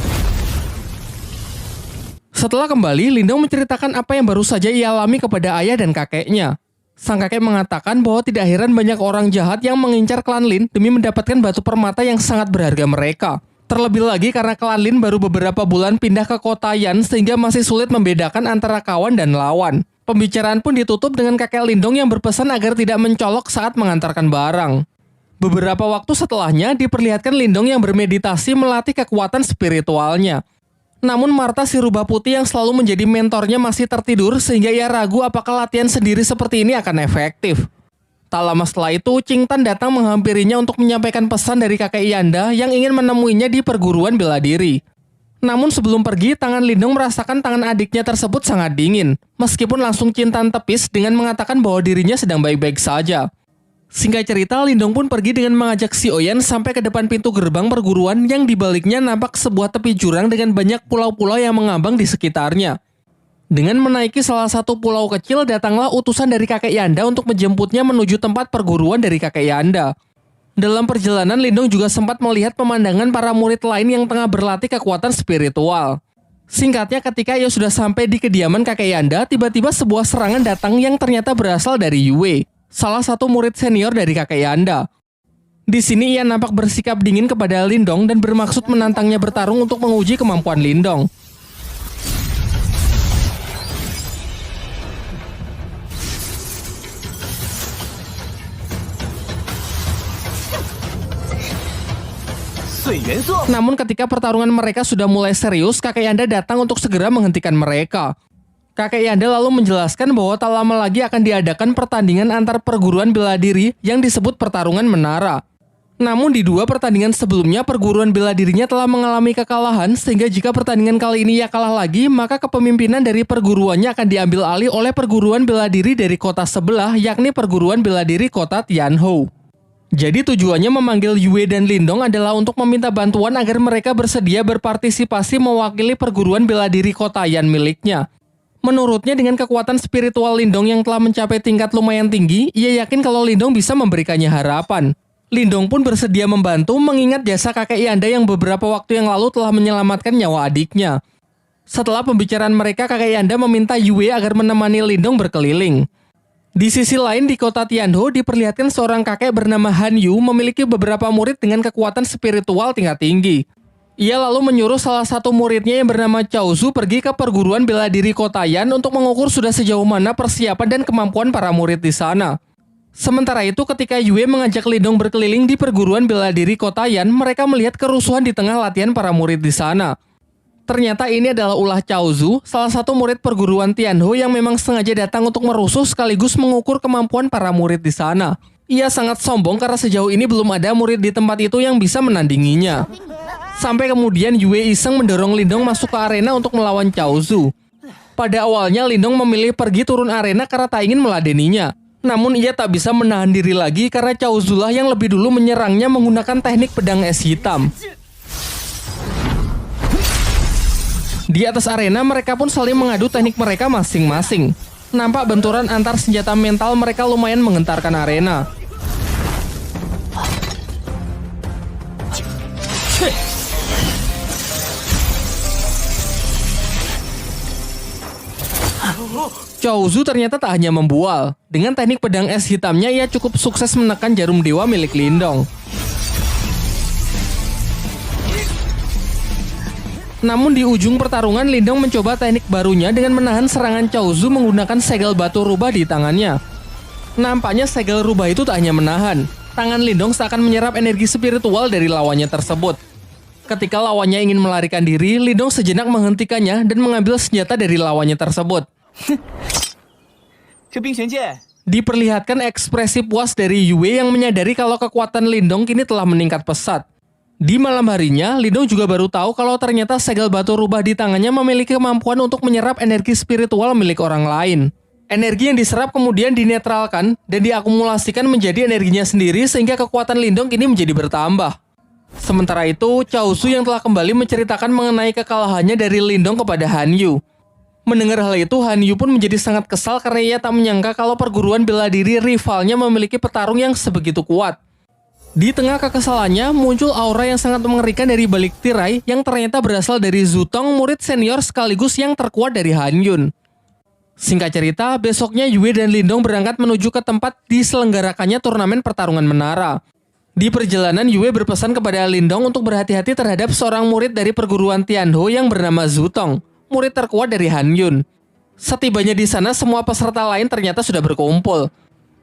Setelah kembali, Lindong menceritakan apa yang baru saja ia alami kepada ayah dan kakeknya. Sang kakek mengatakan bahwa tidak heran banyak orang jahat yang mengincar klan Lin demi mendapatkan batu permata yang sangat berharga mereka. Terlebih lagi karena klan Lin baru beberapa bulan pindah ke kota Yan sehingga masih sulit membedakan antara kawan dan lawan. Pembicaraan pun ditutup dengan kakek Lindong yang berpesan agar tidak mencolok saat mengantarkan barang. Beberapa waktu setelahnya diperlihatkan Lindong yang bermeditasi melatih kekuatan spiritualnya. Namun Martha si rubah putih yang selalu menjadi mentornya masih tertidur sehingga ia ragu apakah latihan sendiri seperti ini akan efektif. Tak lama setelah itu, Ching Tan datang menghampirinya untuk menyampaikan pesan dari kakek Yanda yang ingin menemuinya di perguruan bela diri. Namun sebelum pergi, tangan Lindong merasakan tangan adiknya tersebut sangat dingin, meskipun langsung Ching Tan tepis dengan mengatakan bahwa dirinya sedang baik-baik saja. Singkat cerita, Lindong pun pergi dengan mengajak si Oyen sampai ke depan pintu gerbang perguruan yang di baliknya nampak sebuah tepi jurang dengan banyak pulau-pulau yang mengambang di sekitarnya. Dengan menaiki salah satu pulau kecil, datanglah utusan dari kakek Yanda untuk menjemputnya menuju tempat perguruan dari kakek Yanda. Dalam perjalanan, Lindong juga sempat melihat pemandangan para murid lain yang tengah berlatih kekuatan spiritual. Singkatnya, ketika ia sudah sampai di kediaman kakek Yanda, tiba-tiba sebuah serangan datang yang ternyata berasal dari Yue, salah satu murid senior dari kakek Yanda. Di sini ia nampak bersikap dingin kepada Lindong dan bermaksud menantangnya bertarung untuk menguji kemampuan Lindong. Namun ketika pertarungan mereka sudah mulai serius, kakek Yanda datang untuk segera menghentikan mereka. Kakek Yanda lalu menjelaskan bahwa tak lama lagi akan diadakan pertandingan antar perguruan bela diri yang disebut pertarungan menara. Namun di dua pertandingan sebelumnya, perguruan bela dirinya telah mengalami kekalahan, sehingga jika pertandingan kali ini ia kalah lagi, maka kepemimpinan dari perguruannya akan diambil alih oleh perguruan bela diri dari kota sebelah, yakni perguruan bela diri kota Tianhou. Jadi tujuannya memanggil Yue dan Lindong adalah untuk meminta bantuan agar mereka bersedia berpartisipasi mewakili perguruan bela diri kota Yan miliknya. Menurutnya dengan kekuatan spiritual Lindong yang telah mencapai tingkat lumayan tinggi, ia yakin kalau Lindong bisa memberikannya harapan. Lindong pun bersedia membantu mengingat jasa kakek Yanda yang beberapa waktu yang lalu telah menyelamatkan nyawa adiknya. Setelah pembicaraan mereka, kakek Yanda meminta Yue agar menemani Lindong berkeliling. Di sisi lain, di kota Tianhou diperlihatkan seorang kakek bernama Han Yu memiliki beberapa murid dengan kekuatan spiritual tingkat tinggi. Ia lalu menyuruh salah satu muridnya yang bernama Cao Zu pergi ke perguruan bela diri kota Yan untuk mengukur sudah sejauh mana persiapan dan kemampuan para murid di sana. Sementara itu, ketika Yue mengajak Lindong berkeliling di perguruan bela diri kota Yan, mereka melihat kerusuhan di tengah latihan para murid di sana. Ternyata ini adalah ulah Cao Zu, salah satu murid perguruan Tianhou yang memang sengaja datang untuk merusuh sekaligus mengukur kemampuan para murid di sana. Ia sangat sombong karena sejauh ini belum ada murid di tempat itu yang bisa menandinginya. Sampai kemudian Yue iseng mendorong Lindong masuk ke arena untuk melawan Cao Zu. Pada awalnya Lindong memilih pergi turun arena karena tak ingin meladeninya. Namun ia tak bisa menahan diri lagi karena Cao Zu lah yang lebih dulu menyerangnya menggunakan teknik pedang es hitam. Di atas arena, mereka pun saling mengadu teknik mereka masing-masing. Nampak benturan antar senjata mental mereka lumayan menggentarkan arena. Cao Zu ternyata tak hanya membual. Dengan teknik pedang es hitamnya, ia cukup sukses menekan jarum dewa milik Lindong. Namun di ujung pertarungan, Lindong mencoba teknik barunya dengan menahan serangan Cao Zu menggunakan segel batu rubah di tangannya. Nampaknya segel rubah itu tak hanya menahan. Tangan Lindong seakan menyerap energi spiritual dari lawannya tersebut. Ketika lawannya ingin melarikan diri, Lindong sejenak menghentikannya dan mengambil senjata dari lawannya tersebut. Diperlihatkan ekspresi puas dari Yue yang menyadari kalau kekuatan Lindong kini telah meningkat pesat. Di malam harinya, Lindong juga baru tahu kalau ternyata segel batu rubah di tangannya memiliki kemampuan untuk menyerap energi spiritual milik orang lain. Energi yang diserap kemudian dinetralkan dan diakumulasikan menjadi energinya sendiri sehingga kekuatan Lindong kini menjadi bertambah. Sementara itu, Cao Zu yang telah kembali menceritakan mengenai kekalahannya dari Lindong kepada Han Yu. Mendengar hal itu, Han Yu pun menjadi sangat kesal karena ia tak menyangka kalau perguruan bela diri rivalnya memiliki petarung yang sebegitu kuat. Di tengah kekesalannya, muncul aura yang sangat mengerikan dari balik tirai yang ternyata berasal dari Zutong, murid senior sekaligus yang terkuat dari Han Yun. Singkat cerita, besoknya Yue dan Lindong berangkat menuju ke tempat diselenggarakannya turnamen pertarungan menara. Di perjalanan, Yue berpesan kepada Lindong untuk berhati-hati terhadap seorang murid dari perguruan Tianho yang bernama Zutong, murid terkuat dari Han Yun. Setibanya di sana, semua peserta lain ternyata sudah berkumpul.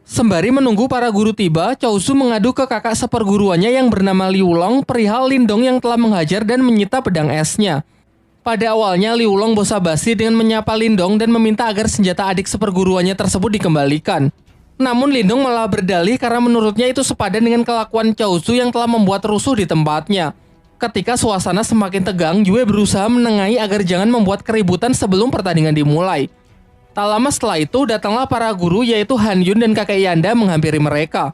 Sembari menunggu para guru tiba, Chaozu mengadu ke kakak seperguruannya yang bernama Liu Long perihal Lindong yang telah menghajar dan menyita pedang esnya. Pada awalnya, Liu Long basa-basi dengan menyapa Lindong dan meminta agar senjata adik seperguruannya tersebut dikembalikan. Namun Lindong malah berdalih karena menurutnya itu sepadan dengan kelakuan Chaozu yang telah membuat rusuh di tempatnya. Ketika suasana semakin tegang, Yue berusaha menengahi agar jangan membuat keributan sebelum pertandingan dimulai. Tak lama setelah itu, datanglah para guru yaitu Han Yun dan kakek Yanda menghampiri mereka.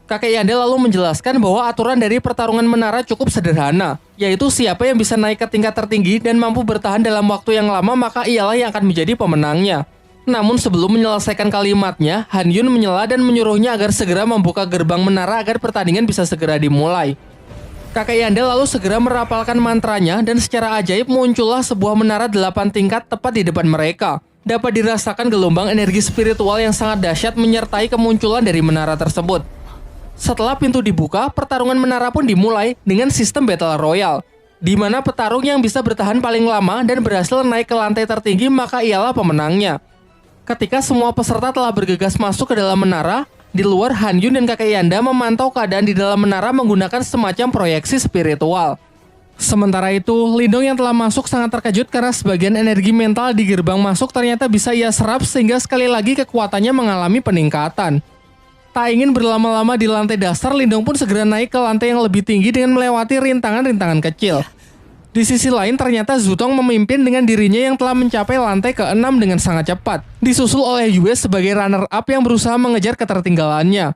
Kakek Yanda lalu menjelaskan bahwa aturan dari pertarungan menara cukup sederhana, yaitu siapa yang bisa naik ke tingkat tertinggi dan mampu bertahan dalam waktu yang lama maka ialah yang akan menjadi pemenangnya. Namun sebelum menyelesaikan kalimatnya, Han Yun menyela dan menyuruhnya agar segera membuka gerbang menara agar pertandingan bisa segera dimulai. Kakek Yanda lalu segera merapalkan mantranya dan secara ajaib muncullah sebuah menara 8 tingkat tepat di depan mereka. Dapat dirasakan gelombang energi spiritual yang sangat dahsyat menyertai kemunculan dari menara tersebut. Setelah pintu dibuka, pertarungan menara pun dimulai dengan sistem Battle Royale, di mana petarung yang bisa bertahan paling lama dan berhasil naik ke lantai tertinggi maka ialah pemenangnya. Ketika semua peserta telah bergegas masuk ke dalam menara, di luar Han Yun dan kakek Yanda memantau keadaan di dalam menara menggunakan semacam proyeksi spiritual. Sementara itu, Lindong yang telah masuk sangat terkejut karena sebagian energi mental di gerbang masuk ternyata bisa ia serap sehingga sekali lagi kekuatannya mengalami peningkatan. Tak ingin berlama-lama di lantai dasar, Lindong pun segera naik ke lantai yang lebih tinggi dengan melewati rintangan-rintangan kecil. Di sisi lain, ternyata Zutong memimpin dengan dirinya yang telah mencapai lantai ke-6 dengan sangat cepat, disusul oleh Yue sebagai runner-up yang berusaha mengejar ketertinggalannya.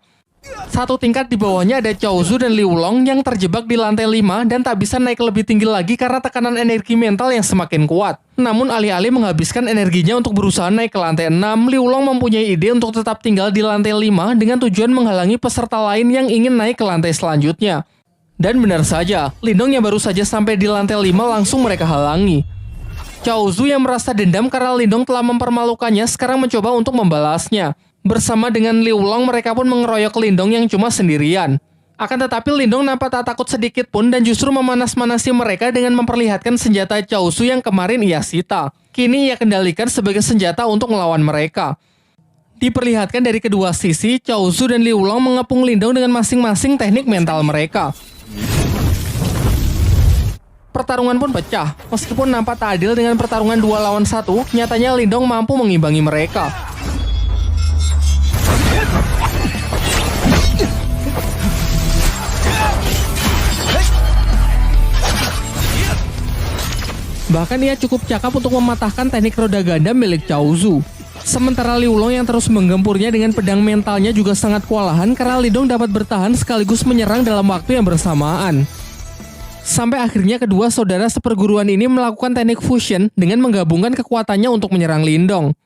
Satu tingkat di bawahnya ada Chaozu dan Liu Long yang terjebak di lantai 5 dan tak bisa naik lebih tinggi lagi karena tekanan energi mental yang semakin kuat. Namun alih-alih menghabiskan energinya untuk berusaha naik ke lantai 6, Liu Long mempunyai ide untuk tetap tinggal di lantai 5 dengan tujuan menghalangi peserta lain yang ingin naik ke lantai selanjutnya. Dan benar saja, Lindong yang baru saja sampai di lantai 5 langsung mereka halangi. Chaozu yang merasa dendam karena Lindong telah mempermalukannya sekarang mencoba untuk membalasnya. Bersama dengan Liu Long, mereka pun mengeroyok Lindong yang cuma sendirian. Akan tetapi Lindong nampak tak takut sedikit pun dan justru memanas-manasi mereka dengan memperlihatkan senjata Chaozu yang kemarin ia sita. Kini ia kendalikan sebagai senjata untuk melawan mereka. Diperlihatkan dari kedua sisi, Chaozu dan Liu Long mengepung Lindong dengan masing-masing teknik mental mereka. Pertarungan pun pecah. Meskipun nampak tak adil dengan pertarungan 2 lawan 1, nyatanya Lindong mampu mengimbangi mereka. Bahkan ia cukup cakap untuk mematahkan teknik roda ganda milik Chaozu. Sementara Liu Long yang terus menggempurnya dengan pedang mentalnya juga sangat kewalahan karena Lindong dapat bertahan sekaligus menyerang dalam waktu yang bersamaan. Sampai akhirnya kedua saudara seperguruan ini melakukan teknik fusion dengan menggabungkan kekuatannya untuk menyerang Lindong.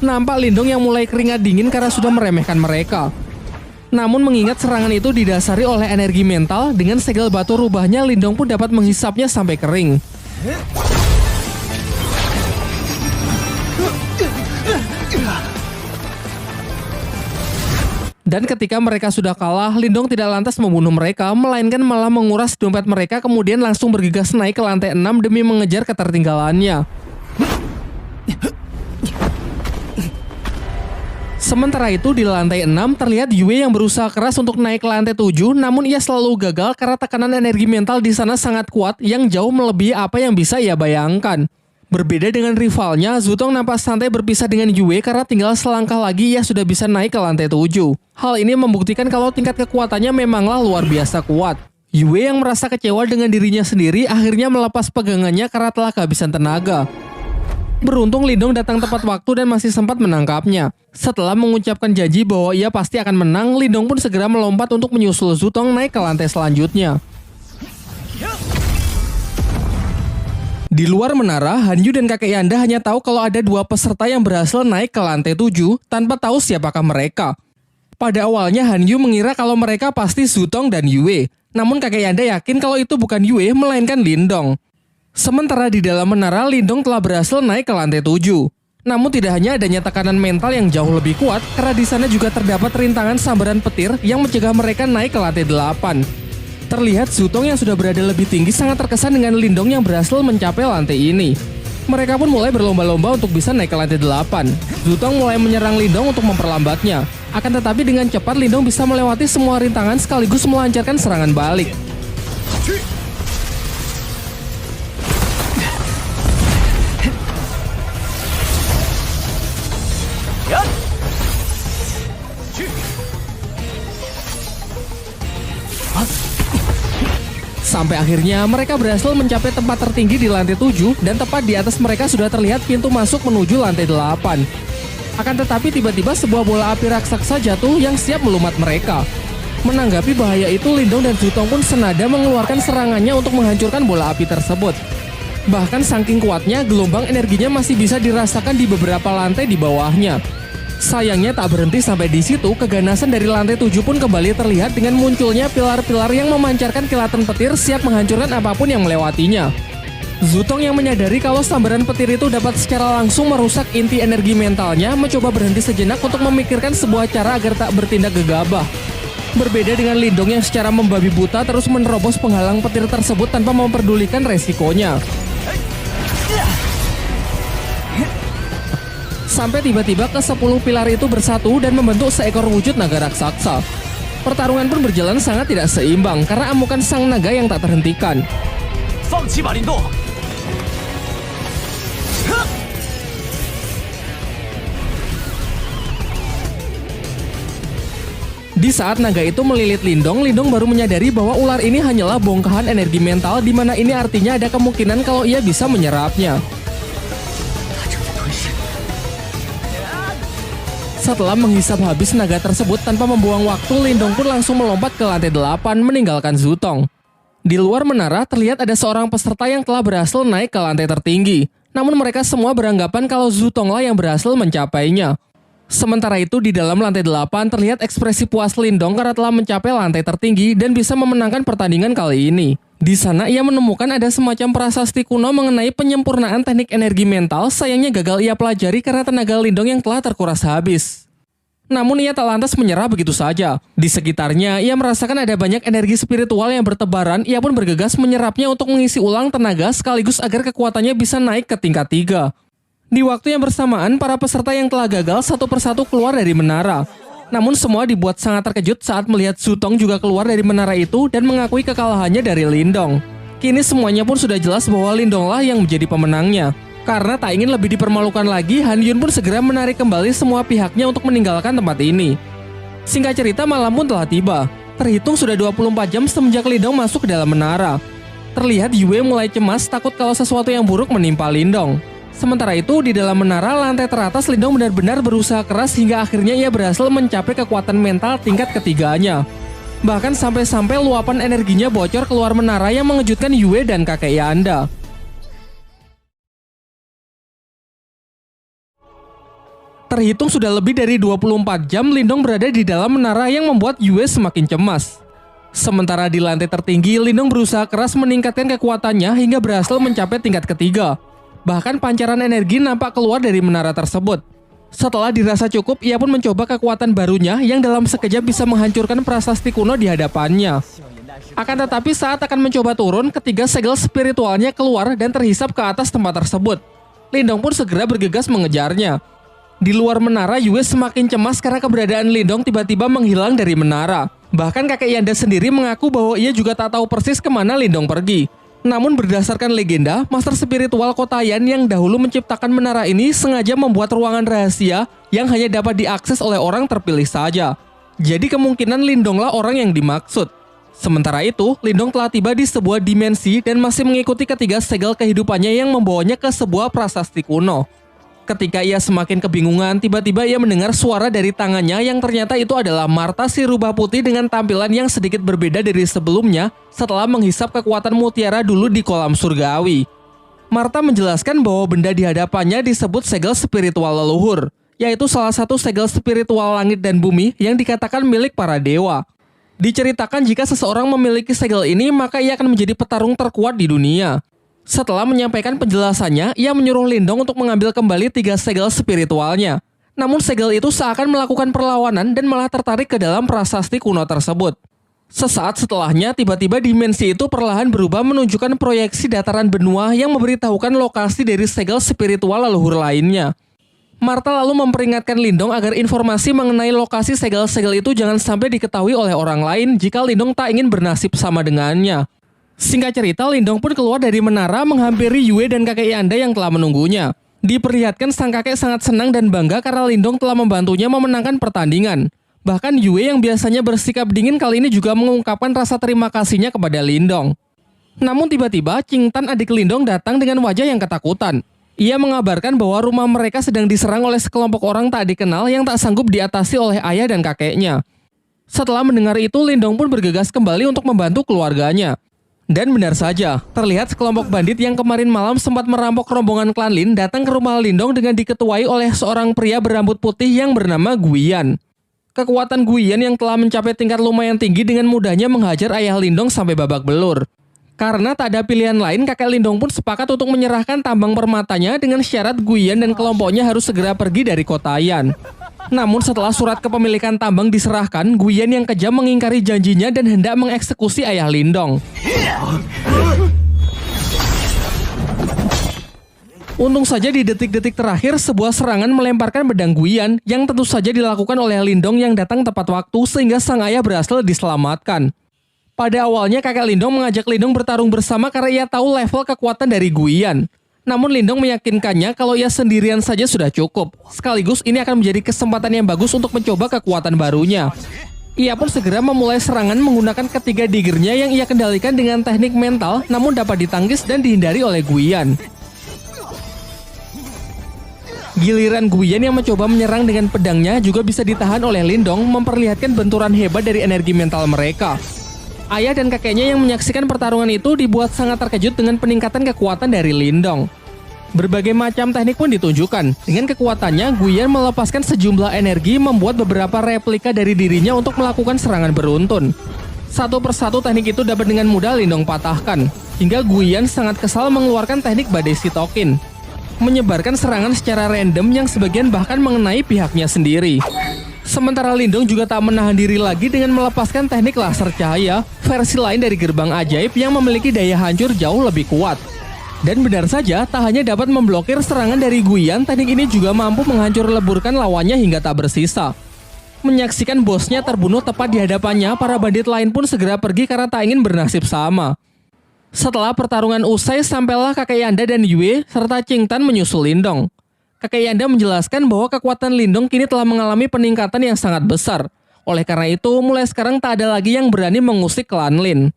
Nampak Lindong yang mulai keringat dingin karena sudah meremehkan mereka. Namun mengingat serangan itu didasari oleh energi mental, dengan segel batu rubahnya Lindong pun dapat menghisapnya sampai kering. Dan ketika mereka sudah kalah, Lindong tidak lantas membunuh mereka, melainkan malah menguras dompet mereka kemudian langsung bergegas naik ke lantai 6 demi mengejar ketertinggalannya. Sementara itu di lantai 6 terlihat Yue yang berusaha keras untuk naik ke lantai 7, namun ia selalu gagal karena tekanan energi mental di sana sangat kuat yang jauh melebihi apa yang bisa ia bayangkan. Berbeda dengan rivalnya, Zutong nampak santai berpisah dengan Yue karena tinggal selangkah lagi ia sudah bisa naik ke lantai 7. Hal ini membuktikan kalau tingkat kekuatannya memanglah luar biasa kuat. Yue yang merasa kecewa dengan dirinya sendiri akhirnya melepas pegangannya karena telah kehabisan tenaga. Beruntung Lindong datang tepat waktu dan masih sempat menangkapnya. Setelah mengucapkan janji bahwa ia pasti akan menang, Lindong pun segera melompat untuk menyusul Zutong naik ke lantai selanjutnya. Di luar menara, Hanyu dan kakek Yanda hanya tahu kalau ada dua peserta yang berhasil naik ke lantai 7 tanpa tahu siapakah mereka. Pada awalnya Hanyu mengira kalau mereka pasti Zutong dan Yue, namun kakek Yanda yakin kalau itu bukan Yue melainkan Lindong. Sementara di dalam menara, Lindong telah berhasil naik ke lantai 7. Namun tidak hanya adanya tekanan mental yang jauh lebih kuat, karena di sana juga terdapat rintangan sambaran petir yang mencegah mereka naik ke lantai 8. Terlihat Zutong yang sudah berada lebih tinggi sangat terkesan dengan Lindong yang berhasil mencapai lantai ini. Mereka pun mulai berlomba-lomba untuk bisa naik ke lantai 8. Zutong mulai menyerang Lindong untuk memperlambatnya. Akan tetapi dengan cepat Lindong bisa melewati semua rintangan sekaligus melancarkan serangan balik. Sampai akhirnya mereka berhasil mencapai tempat tertinggi di lantai 7 dan tepat di atas mereka sudah terlihat pintu masuk menuju lantai 8. Akan tetapi tiba-tiba sebuah bola api raksasa jatuh yang siap melumat mereka. Menanggapi bahaya itu, Lindong dan Zutong pun senada mengeluarkan serangannya untuk menghancurkan bola api tersebut. Bahkan saking kuatnya, gelombang energinya masih bisa dirasakan di beberapa lantai di bawahnya. Sayangnya tak berhenti sampai di situ, keganasan dari lantai 7 pun kembali terlihat dengan munculnya pilar-pilar yang memancarkan kilatan petir siap menghancurkan apapun yang melewatinya. Zutong yang menyadari kalau sambaran petir itu dapat secara langsung merusak inti energi mentalnya, mencoba berhenti sejenak untuk memikirkan sebuah cara agar tak bertindak gegabah. Berbeda dengan Lindong yang secara membabi buta terus menerobos penghalang petir tersebut tanpa memperdulikan resikonya. Sampai tiba-tiba ke-10 pilar itu bersatu dan membentuk seekor wujud naga raksasa. Pertarungan pun berjalan sangat tidak seimbang karena amukan sang naga yang tak terhentikan. Di saat naga itu melilit Lindong, Lindong baru menyadari bahwa ular ini hanyalah bongkahan energi mental, di mana ini artinya ada kemungkinan kalau ia bisa menyerapnya. Setelah menghisap habis naga tersebut tanpa membuang waktu, Lindong pun langsung melompat ke lantai 8 meninggalkan Zutong. Di luar menara terlihat ada seorang peserta yang telah berhasil naik ke lantai tertinggi. Namun mereka semua beranggapan kalau Zutonglah yang berhasil mencapainya. Sementara itu di dalam lantai 8 terlihat ekspresi puas Lindong karena telah mencapai lantai tertinggi dan bisa memenangkan pertandingan kali ini. Di sana ia menemukan ada semacam prasasti kuno mengenai penyempurnaan teknik energi mental, sayangnya gagal ia pelajari karena tenaga Lindong yang telah terkuras habis. Namun ia tak lantas menyerah begitu saja. Di sekitarnya ia merasakan ada banyak energi spiritual yang bertebaran, ia pun bergegas menyerapnya untuk mengisi ulang tenaga sekaligus agar kekuatannya bisa naik ke tingkat 3. Di waktu yang bersamaan, para peserta yang telah gagal satu persatu keluar dari menara. Namun semua dibuat sangat terkejut saat melihat Zutong juga keluar dari menara itu dan mengakui kekalahannya dari Lindong. Kini semuanya pun sudah jelas bahwa Lindonglah yang menjadi pemenangnya. Karena tak ingin lebih dipermalukan lagi, Han Yun pun segera menarik kembali semua pihaknya untuk meninggalkan tempat ini. Singkat cerita, malam pun telah tiba. Terhitung sudah 24 jam semenjak Lindong masuk ke dalam menara. Terlihat Yue mulai cemas takut kalau sesuatu yang buruk menimpa Lindong. Sementara itu, di dalam menara lantai teratas, Lindong benar-benar berusaha keras hingga akhirnya ia berhasil mencapai kekuatan mental tingkat ketiganya. Bahkan sampai-sampai luapan energinya bocor keluar menara yang mengejutkan Yue dan kakek Yanda. Terhitung sudah lebih dari 24 jam Lindong berada di dalam menara yang membuat Yue semakin cemas. Sementara di lantai tertinggi, Lindong berusaha keras meningkatkan kekuatannya hingga berhasil mencapai tingkat ketiga. Bahkan pancaran energi nampak keluar dari menara tersebut. Setelah dirasa cukup, ia pun mencoba kekuatan barunya yang dalam sekejap bisa menghancurkan prasasti kuno di hadapannya. Akan tetapi saat akan mencoba turun, ketiga segel spiritualnya keluar dan terhisap ke atas tempat tersebut. Lindong pun segera bergegas mengejarnya. Di luar menara, Yue semakin cemas karena keberadaan Lindong tiba-tiba menghilang dari menara. Bahkan kakek Yanda sendiri mengaku bahwa ia juga tak tahu persis kemana Lindong pergi. Namun berdasarkan legenda, master spiritual Kotayan yang dahulu menciptakan menara ini sengaja membuat ruangan rahasia yang hanya dapat diakses oleh orang terpilih saja. Jadi kemungkinan Lindonglah orang yang dimaksud. Sementara itu, Lindong telah tiba di sebuah dimensi dan masih mengikuti ketiga segel kehidupannya yang membawanya ke sebuah prasasti kuno. Ketika ia semakin kebingungan, tiba-tiba ia mendengar suara dari tangannya yang ternyata itu adalah Marta si rubah putih dengan tampilan yang sedikit berbeda dari sebelumnya setelah menghisap kekuatan mutiara dulu di kolam surgawi. Martha menjelaskan bahwa benda di hadapannya disebut segel spiritual leluhur, yaitu salah satu segel spiritual langit dan bumi yang dikatakan milik para dewa. Diceritakan jika seseorang memiliki segel ini, maka ia akan menjadi petarung terkuat di dunia. Setelah menyampaikan penjelasannya, ia menyuruh Lindong untuk mengambil kembali 3 segel spiritualnya. Namun segel itu seakan melakukan perlawanan dan malah tertarik ke dalam prasasti kuno tersebut. Sesaat setelahnya, tiba-tiba dimensi itu perlahan berubah menunjukkan proyeksi dataran benua yang memberitahukan lokasi dari segel spiritual leluhur lainnya. Martha lalu memperingatkan Lindong agar informasi mengenai lokasi segel-segel itu jangan sampai diketahui oleh orang lain jika Lindong tak ingin bernasib sama dengannya. Singkat cerita, Lindong pun keluar dari menara menghampiri Yue dan kakek Yanda yang telah menunggunya. Diperlihatkan sang kakek sangat senang dan bangga karena Lindong telah membantunya memenangkan pertandingan. Bahkan Yue yang biasanya bersikap dingin kali ini juga mengungkapkan rasa terima kasihnya kepada Lindong. Namun tiba-tiba Qing Tan, adik Lindong, datang dengan wajah yang ketakutan. Ia mengabarkan bahwa rumah mereka sedang diserang oleh sekelompok orang tak dikenal yang tak sanggup diatasi oleh ayah dan kakeknya. Setelah mendengar itu, Lindong pun bergegas kembali untuk membantu keluarganya. Dan benar saja, terlihat sekelompok bandit yang kemarin malam sempat merampok rombongan klan Lin datang ke rumah Lindong dengan diketuai oleh seorang pria berambut putih yang bernama Guiyan. Kekuatan Guiyan yang telah mencapai tingkat lumayan tinggi dengan mudahnya menghajar ayah Lindong sampai babak belur. Karena tak ada pilihan lain, kakek Lindong pun sepakat untuk menyerahkan tambang permatanya dengan syarat Guiyan dan kelompoknya harus segera pergi dari kota Yan. Namun setelah surat kepemilikan tambang diserahkan, Guiyan yang kejam mengingkari janjinya dan hendak mengeksekusi ayah Lindong. Untung saja di detik-detik terakhir sebuah serangan melemparkan pedang Guiyan yang tentu saja dilakukan oleh Lindong yang datang tepat waktu sehingga sang ayah berhasil diselamatkan. Pada awalnya kakek Lindong mengajak Lindong bertarung bersama karena ia tahu level kekuatan dari Guiyan. Namun Lindong meyakinkannya kalau ia sendirian saja sudah cukup. Sekaligus ini akan menjadi kesempatan yang bagus untuk mencoba kekuatan barunya. Ia pun segera memulai serangan menggunakan ketiga diggernya yang ia kendalikan dengan teknik mental namun dapat ditangkis dan dihindari oleh Guiyan. Giliran Guiyan yang mencoba menyerang dengan pedangnya juga bisa ditahan oleh Lindong, memperlihatkan benturan hebat dari energi mental mereka. Ayah dan kakeknya yang menyaksikan pertarungan itu dibuat sangat terkejut dengan peningkatan kekuatan dari Lindong. Berbagai macam teknik pun ditunjukkan. Dengan kekuatannya, Guiyan melepaskan sejumlah energi membuat beberapa replika dari dirinya untuk melakukan serangan beruntun. Satu persatu teknik itu dapat dengan mudah Lindong patahkan. Hingga Guiyan sangat kesal mengeluarkan teknik badai sitokin, menyebarkan serangan secara random yang sebagian bahkan mengenai pihaknya sendiri. Sementara Lindong juga tak menahan diri lagi dengan melepaskan teknik laser cahaya, versi lain dari gerbang ajaib yang memiliki daya hancur jauh lebih kuat. Dan benar saja, tak hanya dapat memblokir serangan dari Guiyan, teknik ini juga mampu menghancur leburkan lawannya hingga tak bersisa. Menyaksikan bosnya terbunuh tepat di hadapannya, para bandit lain pun segera pergi karena tak ingin bernasib sama. Setelah pertarungan usai, sampailah kakek Yanda dan Yue serta Qing Tan menyusul Lindong. Kakek Yanda menjelaskan bahwa kekuatan Lindong kini telah mengalami peningkatan yang sangat besar. Oleh karena itu, mulai sekarang tak ada lagi yang berani mengusik klan Lin.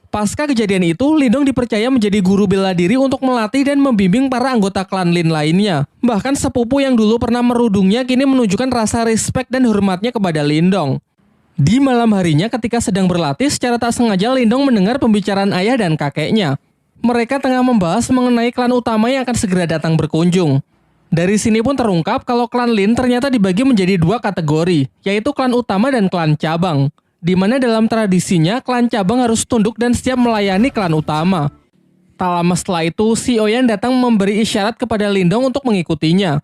Pasca kejadian itu, Lindong dipercaya menjadi guru bela diri untuk melatih dan membimbing para anggota klan Lin lainnya. Bahkan sepupu yang dulu pernah merudungnya kini menunjukkan rasa respek dan hormatnya kepada Lindong. Di malam harinya ketika sedang berlatih, secara tak sengaja Lindong mendengar pembicaraan ayah dan kakeknya. Mereka tengah membahas mengenai klan utama yang akan segera datang berkunjung. Dari sini pun terungkap kalau klan Lin ternyata dibagi menjadi 2 kategori, yaitu klan utama dan klan cabang. Di mana dalam tradisinya, klan cabang harus tunduk dan siap melayani klan utama. Tak lama setelah itu, si Oyan datang memberi isyarat kepada Lindong untuk mengikutinya.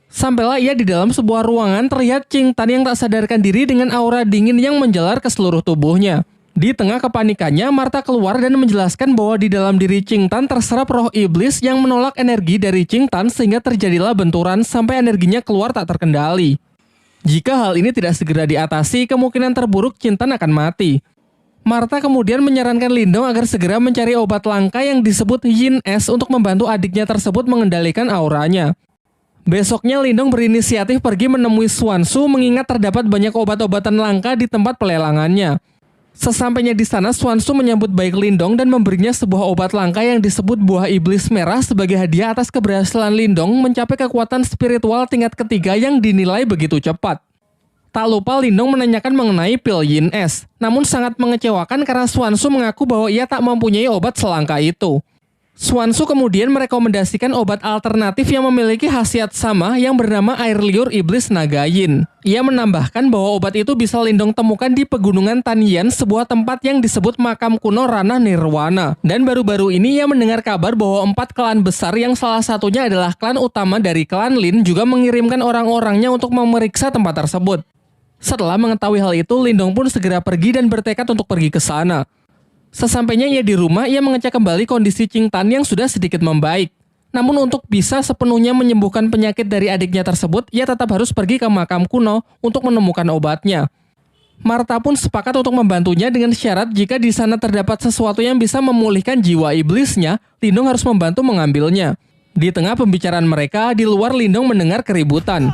Sampailah ia di dalam sebuah ruangan, terlihat Qing Tan yang tak sadarkan diri dengan aura dingin yang menjalar ke seluruh tubuhnya. Di tengah kepanikannya, Martha keluar dan menjelaskan bahwa di dalam diri Qing Tan terserap roh iblis yang menolak energi dari Qing Tan sehingga terjadilah benturan sampai energinya keluar tak terkendali. Jika hal ini tidak segera diatasi, kemungkinan terburuk Qing Tan akan mati. Martha kemudian menyarankan Lindong agar segera mencari obat langka yang disebut Yin Es untuk membantu adiknya tersebut mengendalikan auranya. Besoknya Lindong berinisiatif pergi menemui Xuanzu mengingat terdapat banyak obat-obatan langka di tempat pelelangannya. Sesampainya di sana, Xuanzu menyambut baik Lindong dan memberinya sebuah obat langka yang disebut buah iblis merah sebagai hadiah atas keberhasilan Lindong mencapai kekuatan spiritual tingkat ketiga yang dinilai begitu cepat. Tak lupa Lindong menanyakan mengenai pil Yin Es, namun sangat mengecewakan karena Xuanzu mengaku bahwa ia tak mempunyai obat selangka itu. Xuanzu kemudian merekomendasikan obat alternatif yang memiliki khasiat sama yang bernama air liur iblis naga yin. Ia menambahkan bahwa obat itu bisa Lindong temukan di pegunungan Tanyan, sebuah tempat yang disebut makam kuno ranah nirwana. Dan baru-baru ini ia mendengar kabar bahwa 4 klan besar yang salah satunya adalah klan utama dari klan Lin juga mengirimkan orang-orangnya untuk memeriksa tempat tersebut. Setelah mengetahui hal itu, Lindong pun segera pergi dan bertekad untuk pergi ke sana. Sesampainya ia di rumah, ia mengecek kembali kondisi Qing Tan yang sudah sedikit membaik. Namun untuk bisa sepenuhnya menyembuhkan penyakit dari adiknya tersebut, ia tetap harus pergi ke makam kuno untuk menemukan obatnya. Martha pun sepakat untuk membantunya dengan syarat jika di sana terdapat sesuatu yang bisa memulihkan jiwa iblisnya, Lindong harus membantu mengambilnya. Di tengah pembicaraan mereka, di luar Lindong mendengar keributan.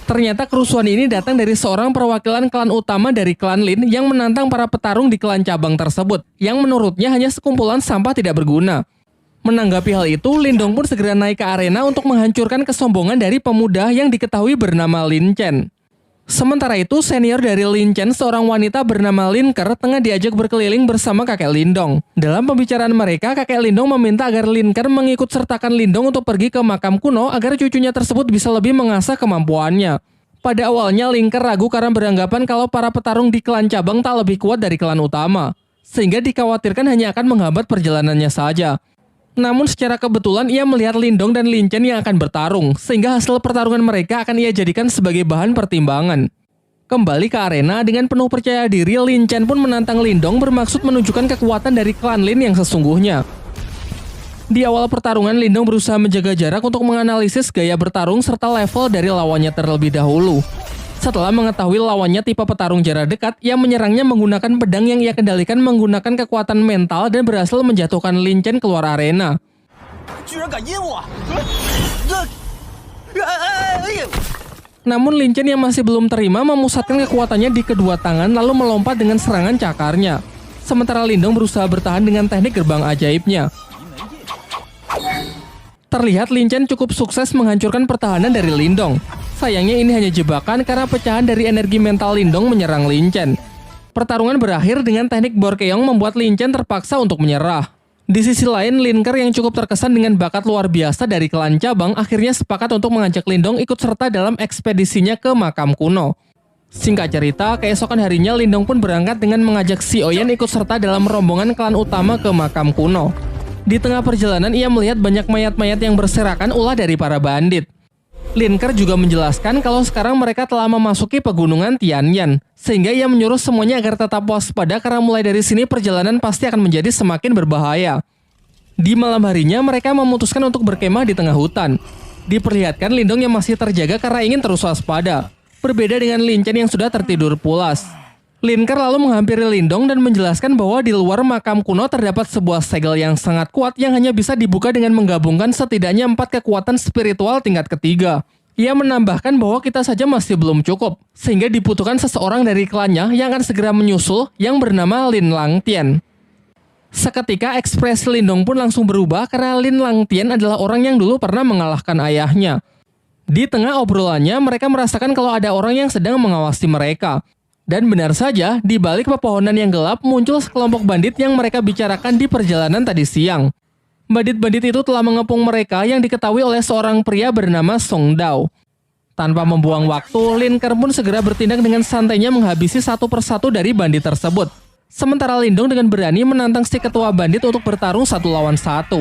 Ternyata kerusuhan ini datang dari seorang perwakilan klan utama dari klan Lin yang menantang para petarung di klan cabang tersebut, yang menurutnya hanya sekumpulan sampah tidak berguna. Menanggapi hal itu, Lindong pun segera naik ke arena untuk menghancurkan kesombongan dari pemuda yang diketahui bernama Lin Chen. Sementara itu, senior dari Lin Chen, seorang wanita bernama Lin Ker, tengah diajak berkeliling bersama kakek Lindong. Dalam pembicaraan mereka, kakek Lindong meminta agar Lin Ker mengikut sertakan Lindong untuk pergi ke makam kuno agar cucunya tersebut bisa lebih mengasah kemampuannya. Pada awalnya, Lin Ker ragu karena beranggapan kalau para petarung di klan cabang tak lebih kuat dari klan utama, sehingga dikhawatirkan hanya akan menghambat perjalanannya saja. Namun secara kebetulan ia melihat Lindong dan Lin Chen yang akan bertarung, sehingga hasil pertarungan mereka akan ia jadikan sebagai bahan pertimbangan. Kembali ke arena, dengan penuh percaya diri, Lin Chen pun menantang Lindong bermaksud menunjukkan kekuatan dari klan Lin yang sesungguhnya. Di awal pertarungan, Lindong berusaha menjaga jarak untuk menganalisis gaya bertarung serta level dari lawannya terlebih dahulu. Setelah mengetahui lawannya tipe petarung jarak dekat, ia menyerangnya menggunakan pedang yang ia kendalikan menggunakan kekuatan mental dan berhasil menjatuhkan Lin Chen keluar arena. Namun Lin Chen yang masih belum terima memusatkan kekuatannya di kedua tangan lalu melompat dengan serangan cakarnya. Sementara Lindong berusaha bertahan dengan teknik gerbang ajaibnya. Terlihat Lin Chen cukup sukses menghancurkan pertahanan dari Lindong. Sayangnya ini hanya jebakan karena pecahan dari energi mental Lindong menyerang Lin Chen. Pertarungan berakhir dengan teknik Borkeong membuat Lin Chen terpaksa untuk menyerah. Di sisi lain, Lin Ker yang cukup terkesan dengan bakat luar biasa dari klan cabang akhirnya sepakat untuk mengajak Lindong ikut serta dalam ekspedisinya ke makam kuno. Singkat cerita, keesokan harinya Lindong pun berangkat dengan mengajak Si Oyen ikut serta dalam rombongan klan utama ke makam kuno. Di tengah perjalanan ia melihat banyak mayat-mayat yang berserakan ulah dari para bandit. Lin Ker juga menjelaskan kalau sekarang mereka telah memasuki pegunungan Tianyan, sehingga ia menyuruh semuanya agar tetap waspada karena mulai dari sini perjalanan pasti akan menjadi semakin berbahaya. Di malam harinya mereka memutuskan untuk berkemah di tengah hutan. Diperlihatkan Lindong yang masih terjaga karena ingin terus waspada, berbeda dengan Lin Chen yang sudah tertidur pulas. Lin Ker lalu menghampiri Lindong dan menjelaskan bahwa di luar makam kuno terdapat sebuah segel yang sangat kuat yang hanya bisa dibuka dengan menggabungkan setidaknya 4 kekuatan spiritual tingkat ketiga. Ia menambahkan bahwa kita saja masih belum cukup, sehingga dibutuhkan seseorang dari klannya yang akan segera menyusul yang bernama Lin Langtian. Seketika ekspresi Lindong pun langsung berubah karena Lin Langtian adalah orang yang dulu pernah mengalahkan ayahnya. Di tengah obrolannya mereka merasakan kalau ada orang yang sedang mengawasi mereka. Dan benar saja, di balik pepohonan yang gelap muncul sekelompok bandit yang mereka bicarakan di perjalanan tadi siang. Bandit-bandit itu telah mengepung mereka yang diketahui oleh seorang pria bernama Song Dao. Tanpa membuang waktu, Lin Ker pun segera bertindak dengan santainya menghabisi satu persatu dari bandit tersebut. Sementara Lindong dengan berani menantang si ketua bandit untuk bertarung 1 lawan 1.